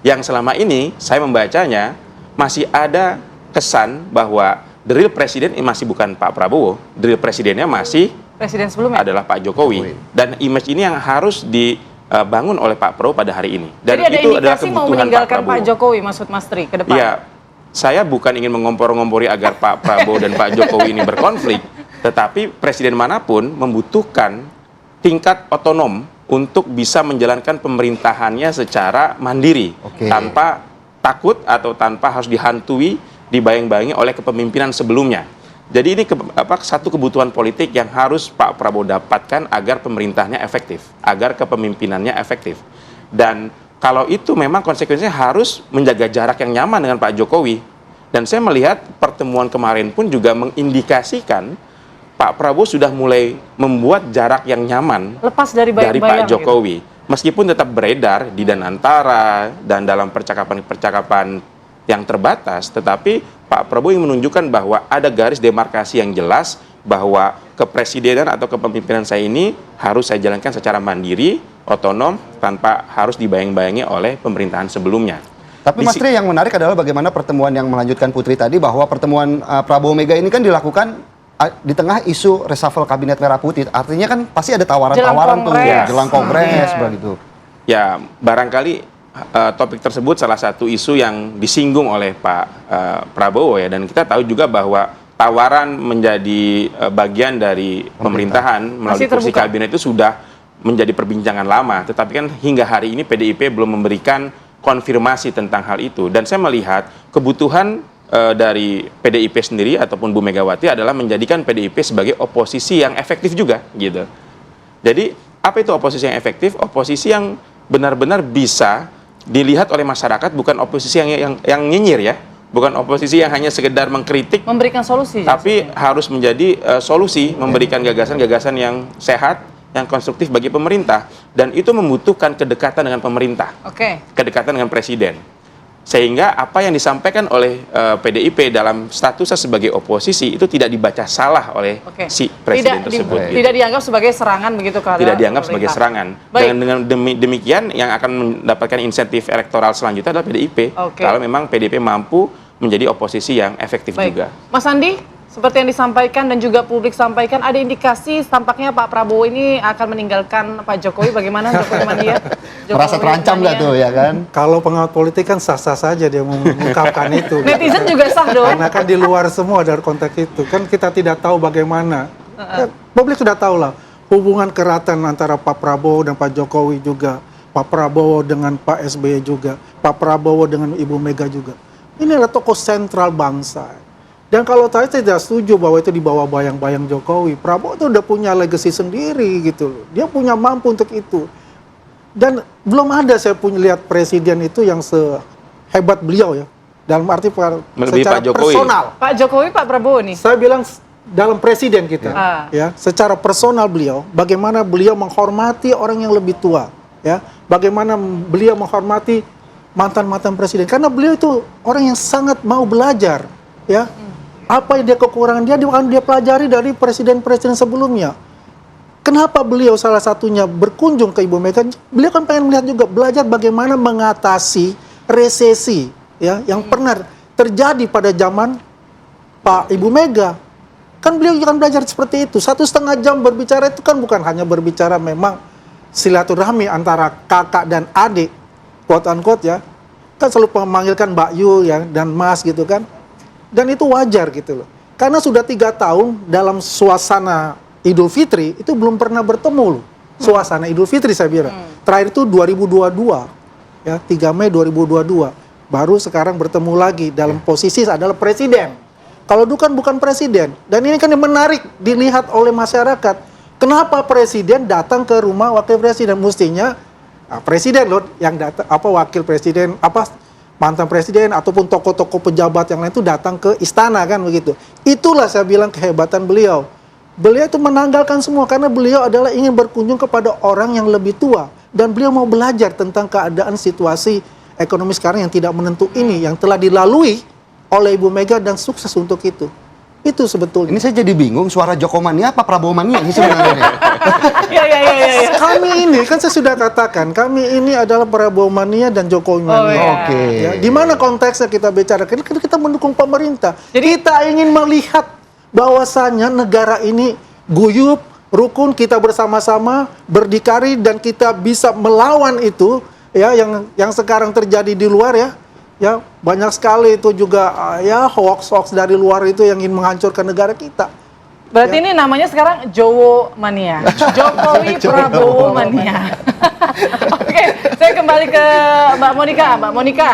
Yang selama ini saya membacanya masih ada kesan bahwa the real presiden masih bukan Pak Prabowo, the real presidennya masih presiden sebelumnya adalah Pak Jokowi. Dan image ini yang harus dibangun oleh Pak Prabowo pada hari ini. Dan jadi itu ada adalah indikasi mau kebutuhan meninggalkan Pak Jokowi, maksud Mas Tri ke depan? Iya, saya bukan ingin mengompor-ngompori agar Pak Prabowo dan Pak Jokowi ini berkonflik, tetapi presiden manapun membutuhkan tingkat otonom untuk bisa menjalankan pemerintahannya secara mandiri, tanpa takut atau tanpa harus dihantui, dibayang-bayangi oleh kepemimpinan sebelumnya. Jadi ini satu kebutuhan politik yang harus Pak Prabowo dapatkan agar pemerintahnya efektif, agar kepemimpinannya efektif. Dan kalau itu memang konsekuensinya harus menjaga jarak yang nyaman dengan Pak Jokowi. Dan saya melihat pertemuan kemarin pun juga mengindikasikan Pak Prabowo sudah mulai membuat jarak yang nyaman Lepas dari Pak bayang-bayang Jokowi. Meskipun tetap beredar di Danantara dan dalam percakapan-percakapan yang terbatas, tetapi Pak Prabowo ingin menunjukkan bahwa ada garis demarkasi yang jelas bahwa kepresidenan atau kepemimpinan saya ini harus saya jalankan secara mandiri, otonom, tanpa harus dibayang-bayangi oleh pemerintahan sebelumnya. Tapi Mas Tri, yang menarik adalah bagaimana pertemuan yang melanjutkan Putri tadi, bahwa pertemuan Prabowo Mega ini kan dilakukan di tengah isu reshuffle kabinet merah putih. Artinya kan pasti ada tawaran-tawaran tuh jelang kongres begitu. Ya, barangkali topik tersebut salah satu isu yang disinggung oleh Pak Prabowo ya, dan kita tahu juga bahwa tawaran menjadi bagian dari pemerintahan melalui kursi kabinet itu sudah menjadi perbincangan lama, tetapi kan hingga hari ini PDIP belum memberikan konfirmasi tentang hal itu. Dan saya melihat kebutuhan dari PDIP sendiri ataupun Bu Megawati adalah menjadikan PDIP sebagai oposisi yang efektif juga gitu. Jadi apa itu oposisi yang efektif? Oposisi yang benar-benar bisa dilihat oleh masyarakat, bukan oposisi yang nyinyir ya, bukan oposisi yang hanya sekedar mengkritik, memberikan solusi, tapi harus menjadi solusi, memberikan gagasan-gagasan yang sehat, yang konstruktif bagi pemerintah, dan itu membutuhkan kedekatan dengan pemerintah, kedekatan dengan presiden, sehingga apa yang disampaikan oleh PDIP dalam statusnya sebagai oposisi itu tidak dibaca salah oleh si presiden tersebut. Tidak dianggap sebagai serangan begitu kan? Tidak dianggap sebagai serangan. Dengan demikian yang akan mendapatkan insentif elektoral selanjutnya adalah PDIP. Kalau memang PDIP mampu menjadi oposisi yang efektif juga. Mas Andi, seperti yang disampaikan dan juga publik sampaikan, ada indikasi tampaknya Pak Prabowo ini akan meninggalkan Pak Jokowi. Bagaimana Jokowi mania? Merasa terancam nggak tuh ya kan? Kalau pengamat politik kan sah-sah saja dia mengungkapkan itu. Netizen juga sah dong. Karena kan di luar semua dari konteks itu. Kan kita tidak tahu bagaimana. Publik sudah tahu lah hubungan keratan antara Pak Prabowo dan Pak Jokowi juga. Pak Prabowo dengan Pak SBY juga. Pak Prabowo dengan Ibu Mega juga. Ini adalah tokoh sentral bangsa. Dan kalau saya tidak setuju bahwa itu di bawah bayang-bayang Jokowi, Prabowo itu udah punya legacy sendiri gitu loh. Dia punya mampu untuk itu. Dan belum ada saya lihat presiden itu yang sehebat beliau ya. Dalam arti secara personal. Pak Jokowi, Pak Prabowo nih. Saya bilang dalam presiden kita ya, secara personal beliau, bagaimana beliau menghormati orang yang lebih tua ya. Bagaimana beliau menghormati mantan-mantan presiden, karena beliau itu orang yang sangat mau belajar ya. Apa yang kekurangan dia akan dia pelajari dari presiden-presiden sebelumnya. Kenapa beliau salah satunya berkunjung ke Ibu Mega? Beliau kan pengen melihat juga, belajar bagaimana mengatasi resesi ya yang pernah terjadi pada zaman Pak Ibu Mega. Kan beliau akan belajar seperti itu. 1,5 jam berbicara itu kan bukan hanya berbicara memang silaturahmi antara kakak dan adik, quote unquote ya. Kan selalu memanggilkan Mbak Yu ya dan Mas gitu kan. Dan itu wajar gitu loh. Karena sudah 3 tahun dalam suasana Idul Fitri itu belum pernah bertemu loh. Suasana Idul Fitri saya kira. Terakhir itu 2022. Ya, 3 Mei 2022. Baru sekarang bertemu lagi dalam posisi adalah presiden. Kalau dulu kan bukan presiden. Dan ini kan yang menarik dilihat oleh masyarakat. Kenapa presiden datang ke rumah wakil presiden? Mestinya presiden loh yang datang, wakil presiden, mantan presiden ataupun tokoh-tokoh pejabat yang lain itu datang ke istana kan begitu. Itulah saya bilang kehebatan beliau. Beliau itu menanggalkan semua karena beliau adalah ingin berkunjung kepada orang yang lebih tua dan beliau mau belajar tentang keadaan situasi ekonomi sekarang yang tidak menentu ini yang telah dilalui oleh Ibu Mega dan sukses untuk itu. Itu sebetulnya. Ini saya jadi bingung, suara Jokomania apa Prabowo mania ini sebenarnya? Iya. Kami ini kan saya sudah katakan, kami ini adalah Prabowo mania dan Jokowi mania. Ya, di mana konteksnya kita bicara? Kita mendukung pemerintah. Jadi kita ingin melihat bahwasannya negara ini guyup, rukun, kita bersama-sama berdikari dan kita bisa melawan itu ya yang sekarang terjadi di luar ya. Ya, banyak sekali itu juga ya hoax dari luar itu yang ingin menghancurkan negara kita. Berarti ini namanya sekarang Jowo mania. Jokowi Prabowo mania. Oke. Saya kembali ke Mbak Monika. Mbak Monika,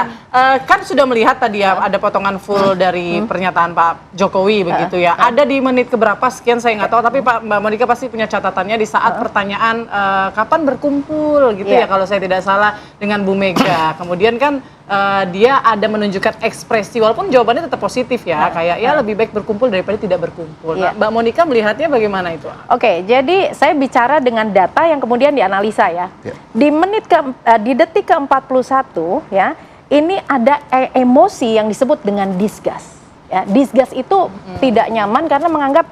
kan sudah melihat tadi ya ada potongan full dari pernyataan Pak Jokowi begitu ya. Ada di menit keberapa sekian saya nggak tahu, tapi Mbak Monika pasti punya catatannya di saat pertanyaan kapan berkumpul gitu ya kalau saya tidak salah dengan Bu Mega. Kemudian kan dia ada menunjukkan ekspresi walaupun jawabannya tetap positif ya, kayak ya lebih baik berkumpul daripada tidak berkumpul. Nah, Mbak Monika melihatnya bagaimana itu? Oke, jadi saya bicara dengan data yang kemudian dianalisa ya. Di di detik ke-41 ya, ini ada emosi yang disebut dengan disgust. Ya, disgust itu tidak nyaman karena menganggap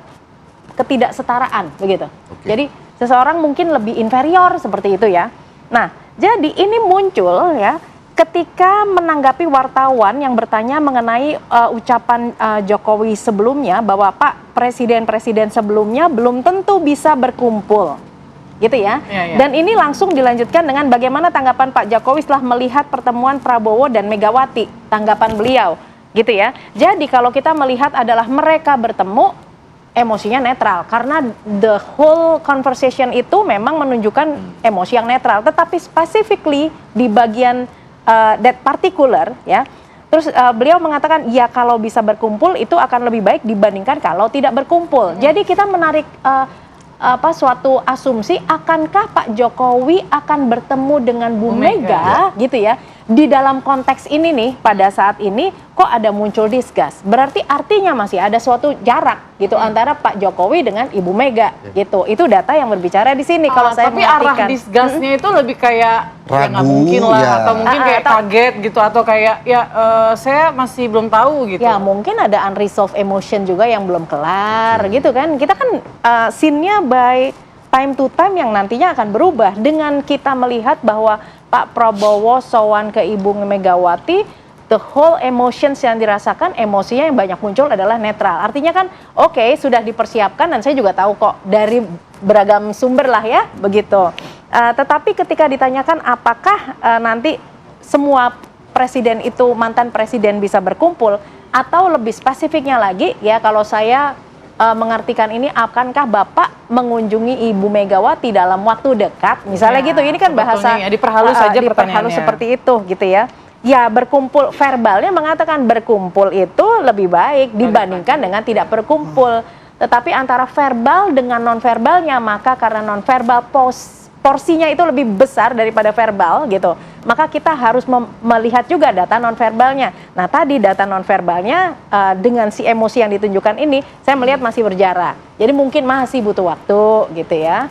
ketidaksetaraan begitu. Jadi seseorang mungkin lebih inferior seperti itu ya. Nah, jadi ini muncul ya ketika menanggapi wartawan yang bertanya mengenai ucapan Jokowi sebelumnya bahwa Pak presiden-presiden sebelumnya belum tentu bisa berkumpul, gitu ya. Dan ini langsung dilanjutkan dengan bagaimana tanggapan Pak Jokowi setelah melihat pertemuan Prabowo dan Megawati, tanggapan beliau, gitu ya. Jadi kalau kita melihat adalah mereka bertemu, emosinya netral karena the whole conversation itu memang menunjukkan emosi yang netral, tetapi specifically di bagian that particular ya. Terus beliau mengatakan ya kalau bisa berkumpul itu akan lebih baik dibandingkan kalau tidak berkumpul. Jadi kita menarik suatu asumsi akankah Pak Jokowi akan bertemu dengan Bu Mega gitu ya. Di dalam konteks ini nih pada saat ini kok ada muncul disgust. Berarti artinya masih ada suatu jarak gitu antara Pak Jokowi dengan Ibu Mega gitu. Itu data yang berbicara di sini kalau saya tapi mengartikan. arah disgustnya itu lebih kayak ragu ya nggak mungkin lah atau mungkin kayak kaget gitu atau kayak ya saya masih belum tahu gitu. Ya mungkin ada unresolved emotion juga yang belum kelar gitu kan. Kita kan scene-nya by time to time yang nantinya akan berubah dengan kita melihat bahwa Pak Prabowo sowan ke Ibu Megawati, the whole emotions yang dirasakan, emosinya yang banyak muncul adalah netral. Artinya kan oke, sudah dipersiapkan dan saya juga tahu kok dari beragam sumber lah ya begitu. Tetapi ketika ditanyakan apakah nanti semua presiden itu mantan presiden bisa berkumpul atau lebih spesifiknya lagi ya kalau saya mengartikan ini akankah Bapak mengunjungi Ibu Megawati dalam waktu dekat misalnya gitu. Ini kan bahasa ya, diperhalus saja diperhalus seperti itu gitu ya. Ya berkumpul, verbalnya mengatakan berkumpul itu lebih baik dibandingkan dengan tidak berkumpul. Tetapi antara verbal dengan nonverbalnya, maka karena nonverbal porsinya itu lebih besar daripada verbal gitu, maka kita harus melihat juga data nonverbalnya. Nah tadi data nonverbalnya dengan si emosi yang ditunjukkan ini, saya melihat masih berjarak. Jadi mungkin masih butuh waktu gitu ya.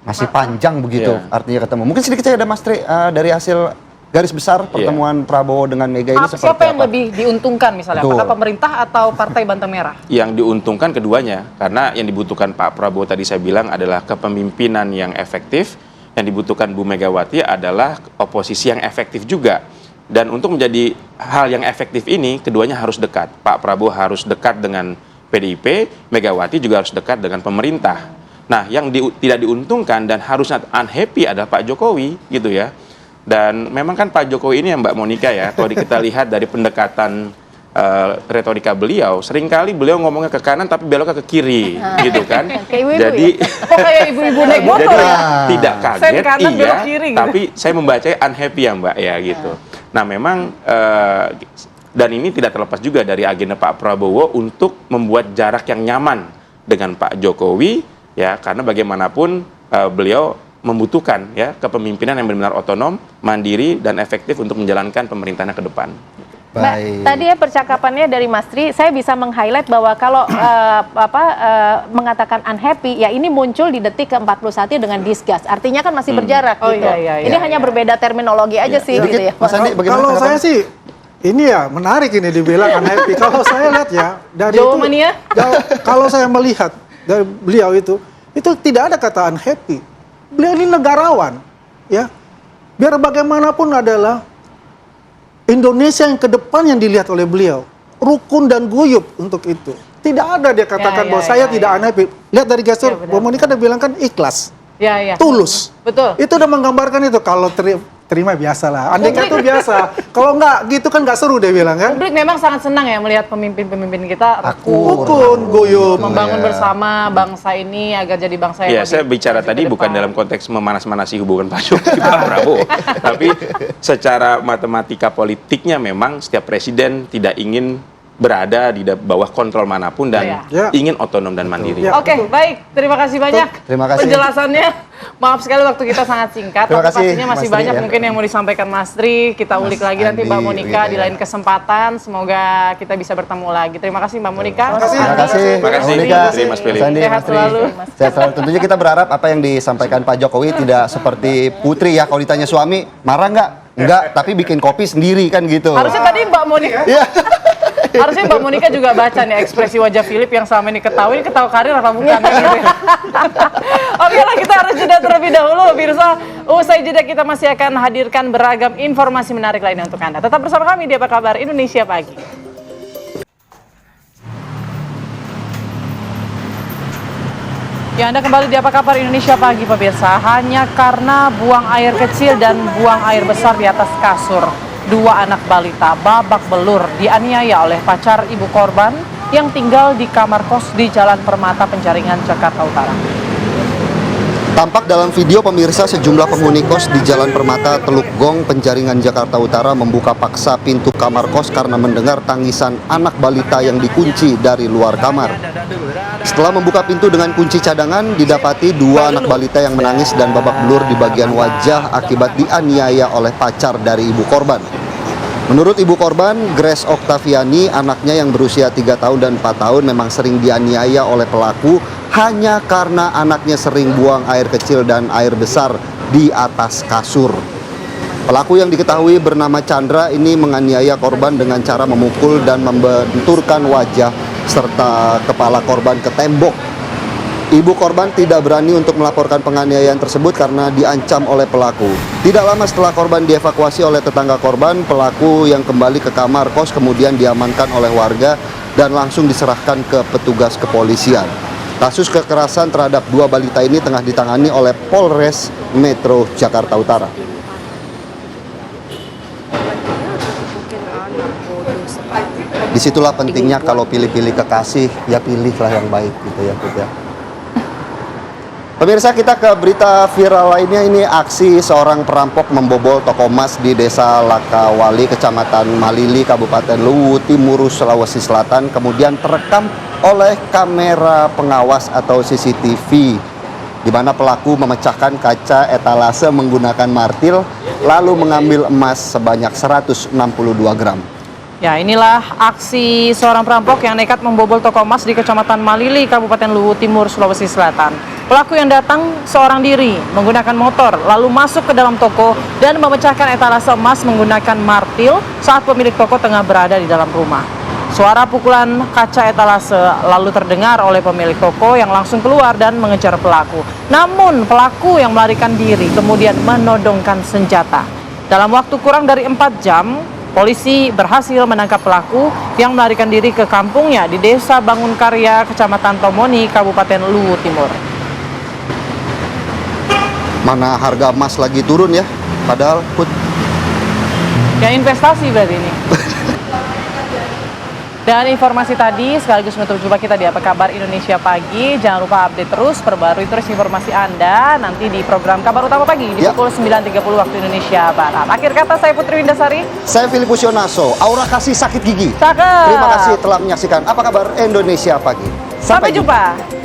Masih panjang begitu artinya ketemu. Mungkin sedikit saya ada Mas Tri dari hasil garis besar pertemuan Prabowo dengan Mega ini seperti siapa yang apa? lebih diuntungkan misalnya? Betul. Apakah pemerintah atau Partai Banteng Merah? Yang diuntungkan keduanya, karena yang dibutuhkan Pak Prabowo tadi saya bilang adalah kepemimpinan yang efektif, yang dibutuhkan Bu Megawati adalah oposisi yang efektif juga. Dan untuk menjadi hal yang efektif ini, keduanya harus dekat. Pak Prabowo harus dekat dengan PDIP, Megawati juga harus dekat dengan pemerintah. Nah, yang tidak diuntungkan dan harusnya unhappy adalah Pak Jokowi, gitu ya. Dan memang kan Pak Jokowi ini ya Mbak Monika ya, kalau kita lihat dari pendekatan retorika beliau, seringkali beliau ngomongnya ke kanan tapi beloknya ke kiri, gitu kan. Jadi kayak ibu-ibu naik motor ya. Tidak kaget, kanan, iya, kiri, gitu. tapi saya membacanya unhappy ya Mbak ya gitu. Nah memang dan ini tidak terlepas juga dari agenda Pak Prabowo untuk membuat jarak yang nyaman dengan Pak Jokowi ya, karena bagaimanapun beliau membutuhkan ya kepemimpinan yang benar-benar otonom, mandiri dan efektif untuk menjalankan pemerintahannya ke depan. Mbak, tadi ya percakapannya dari Mas Tri, saya bisa meng-highlight bahwa kalau mengatakan unhappy, ya ini muncul di detik ke-41 dengan disgust. Artinya kan masih berjarak gitu. Ini hanya berbeda terminologi aja sih gitu ya. Mas Andi, bagaimana? Kalau saya sih ini ya menarik ini dibilang unhappy. Kalau saya lihat ya dari itu, kalau saya melihat dari beliau itu tidak ada kata unhappy. Beliau ini negarawan, ya. Biar bagaimanapun adalah Indonesia yang ke depan yang dilihat oleh beliau, rukun dan guyup untuk itu. Tidak ada dia katakan bahwa saya tidak unhappy. Lihat dari gestur, Bu Monika udah bilang kan ikhlas, tulus. Betul. Itu udah menggambarkan itu. Kalau terima biasa lah. Andai kata itu biasa. Kalau nggak gitu kan nggak seru dia bilang kan. Publik memang sangat senang ya melihat pemimpin-pemimpin kita rukun, guyup, membangun bersama bangsa ini agar jadi bangsa yang Ya, saya bicara tadi bukan dalam konteks memanas-manasi hubungan Pak Jokowi Pak Prabowo, tapi secara matematika politiknya memang setiap presiden tidak ingin berada di bawah kontrol manapun dan ingin otonom dan mandiri. Oke, baik. Terima kasih banyak. Terima kasih. Penjelasannya. Maaf sekali waktu kita sangat singkat. Terima Tapi kasih, pastinya masih Mas Tri, banyak ya. mungkin yang mau disampaikan Mas Tri. Kita ulik lagi nanti Mbak Andi, Monica Wida, di ya. lain kesempatan. Semoga kita bisa bertemu lagi. Terima kasih Mbak Monica. Terima kasih. Terima kasih, Monica. Mas Tri, Mas Philip. Sandi, Sehat Mas Tri. selalu. Sehat selalu. Tentunya kita berharap apa yang disampaikan Pak Jokowi tidak seperti Putri ya. Kalau ditanya suami, marah nggak? Enggak, tapi bikin kopi sendiri kan gitu. Harusnya tadi Mbak Monica. Harusnya Mbak Monica juga baca nih ekspresi wajah Philip yang selama ini ketawa karir apa bukan gitu. Oke lah, kita harus jeda terlebih dahulu pemirsa. Usai jeda kita masih akan hadirkan beragam informasi menarik lainnya untuk Anda. Tetap bersama kami di Apa Kabar Indonesia Pagi. Ya, Anda kembali di Apa Kabar Indonesia Pagi pemirsa. Hanya karena buang air kecil dan buang air besar di atas kasur, dua anak balita babak belur dianiaya oleh pacar ibu korban yang tinggal di kamar kos di Jalan Permata Penjaringan, Jakarta Utara. Tampak dalam video pemirsa sejumlah penghuni kos di Jalan Permata Teluk Gong, Penjaringan, Jakarta Utara membuka paksa pintu kamar kos karena mendengar tangisan anak balita yang dikunci dari luar kamar. Setelah membuka pintu dengan kunci cadangan, didapati dua anak balita yang menangis dan babak belur di bagian wajah akibat dianiaya oleh pacar dari ibu korban. Menurut ibu korban, Grace Oktaviani, anaknya yang berusia 3 tahun dan 4 tahun memang sering dianiaya oleh pelaku hanya karena anaknya sering buang air kecil dan air besar di atas kasur. Pelaku yang diketahui bernama Chandra ini menganiaya korban dengan cara memukul dan membenturkan wajah serta kepala korban ke tembok. Ibu korban tidak berani untuk melaporkan penganiayaan tersebut karena diancam oleh pelaku. Tidak lama setelah korban dievakuasi oleh tetangga korban, pelaku yang kembali ke kamar kos kemudian diamankan oleh warga dan langsung diserahkan ke petugas kepolisian. Kasus kekerasan terhadap dua balita ini tengah ditangani oleh Polres Metro Jakarta Utara. Disitulah pentingnya kalau pilih-pilih kekasih, ya pilihlah yang baik gitu ya, Put, ya. Pemirsa, kita ke berita viral lainnya. Ini aksi seorang perampok membobol toko emas di Desa Lakawali, Kecamatan Malili, Kabupaten Luwu Timur, Sulawesi Selatan, kemudian terekam oleh kamera pengawas atau CCTV, di mana pelaku memecahkan kaca etalase menggunakan martil, lalu mengambil emas sebanyak 162 gram. Ya, inilah aksi seorang perampok yang nekat membobol toko emas di Kecamatan Malili, Kabupaten Luwu Timur, Sulawesi Selatan. Pelaku yang datang seorang diri menggunakan motor, lalu masuk ke dalam toko dan memecahkan etalase emas menggunakan martil saat pemilik toko tengah berada di dalam rumah. Suara pukulan kaca etalase lalu terdengar oleh pemilik toko yang langsung keluar dan mengejar pelaku. Namun pelaku yang melarikan diri kemudian menodongkan senjata. Dalam waktu kurang dari 4 jam, polisi berhasil menangkap pelaku yang melarikan diri ke kampungnya di Desa Bangun Karya, Kecamatan Tomoni, Kabupaten Luwu Timur. Mana harga emas lagi turun ya, padahal Put. Ya, investasi berarti ini. Dan informasi tadi sekaligus menutup jumpa kita di Apa Kabar Indonesia Pagi. Jangan lupa update terus, perbarui terus informasi Anda nanti di program Kabar Utama Pagi di pukul 9.30 waktu Indonesia Barat. Akhir kata, saya Putri Windasari. Saya Filipus Yonaso. Aura kasih sakit gigi. Cakep. Terima kasih telah menyaksikan Apa Kabar Indonesia Pagi. Sampai jumpa.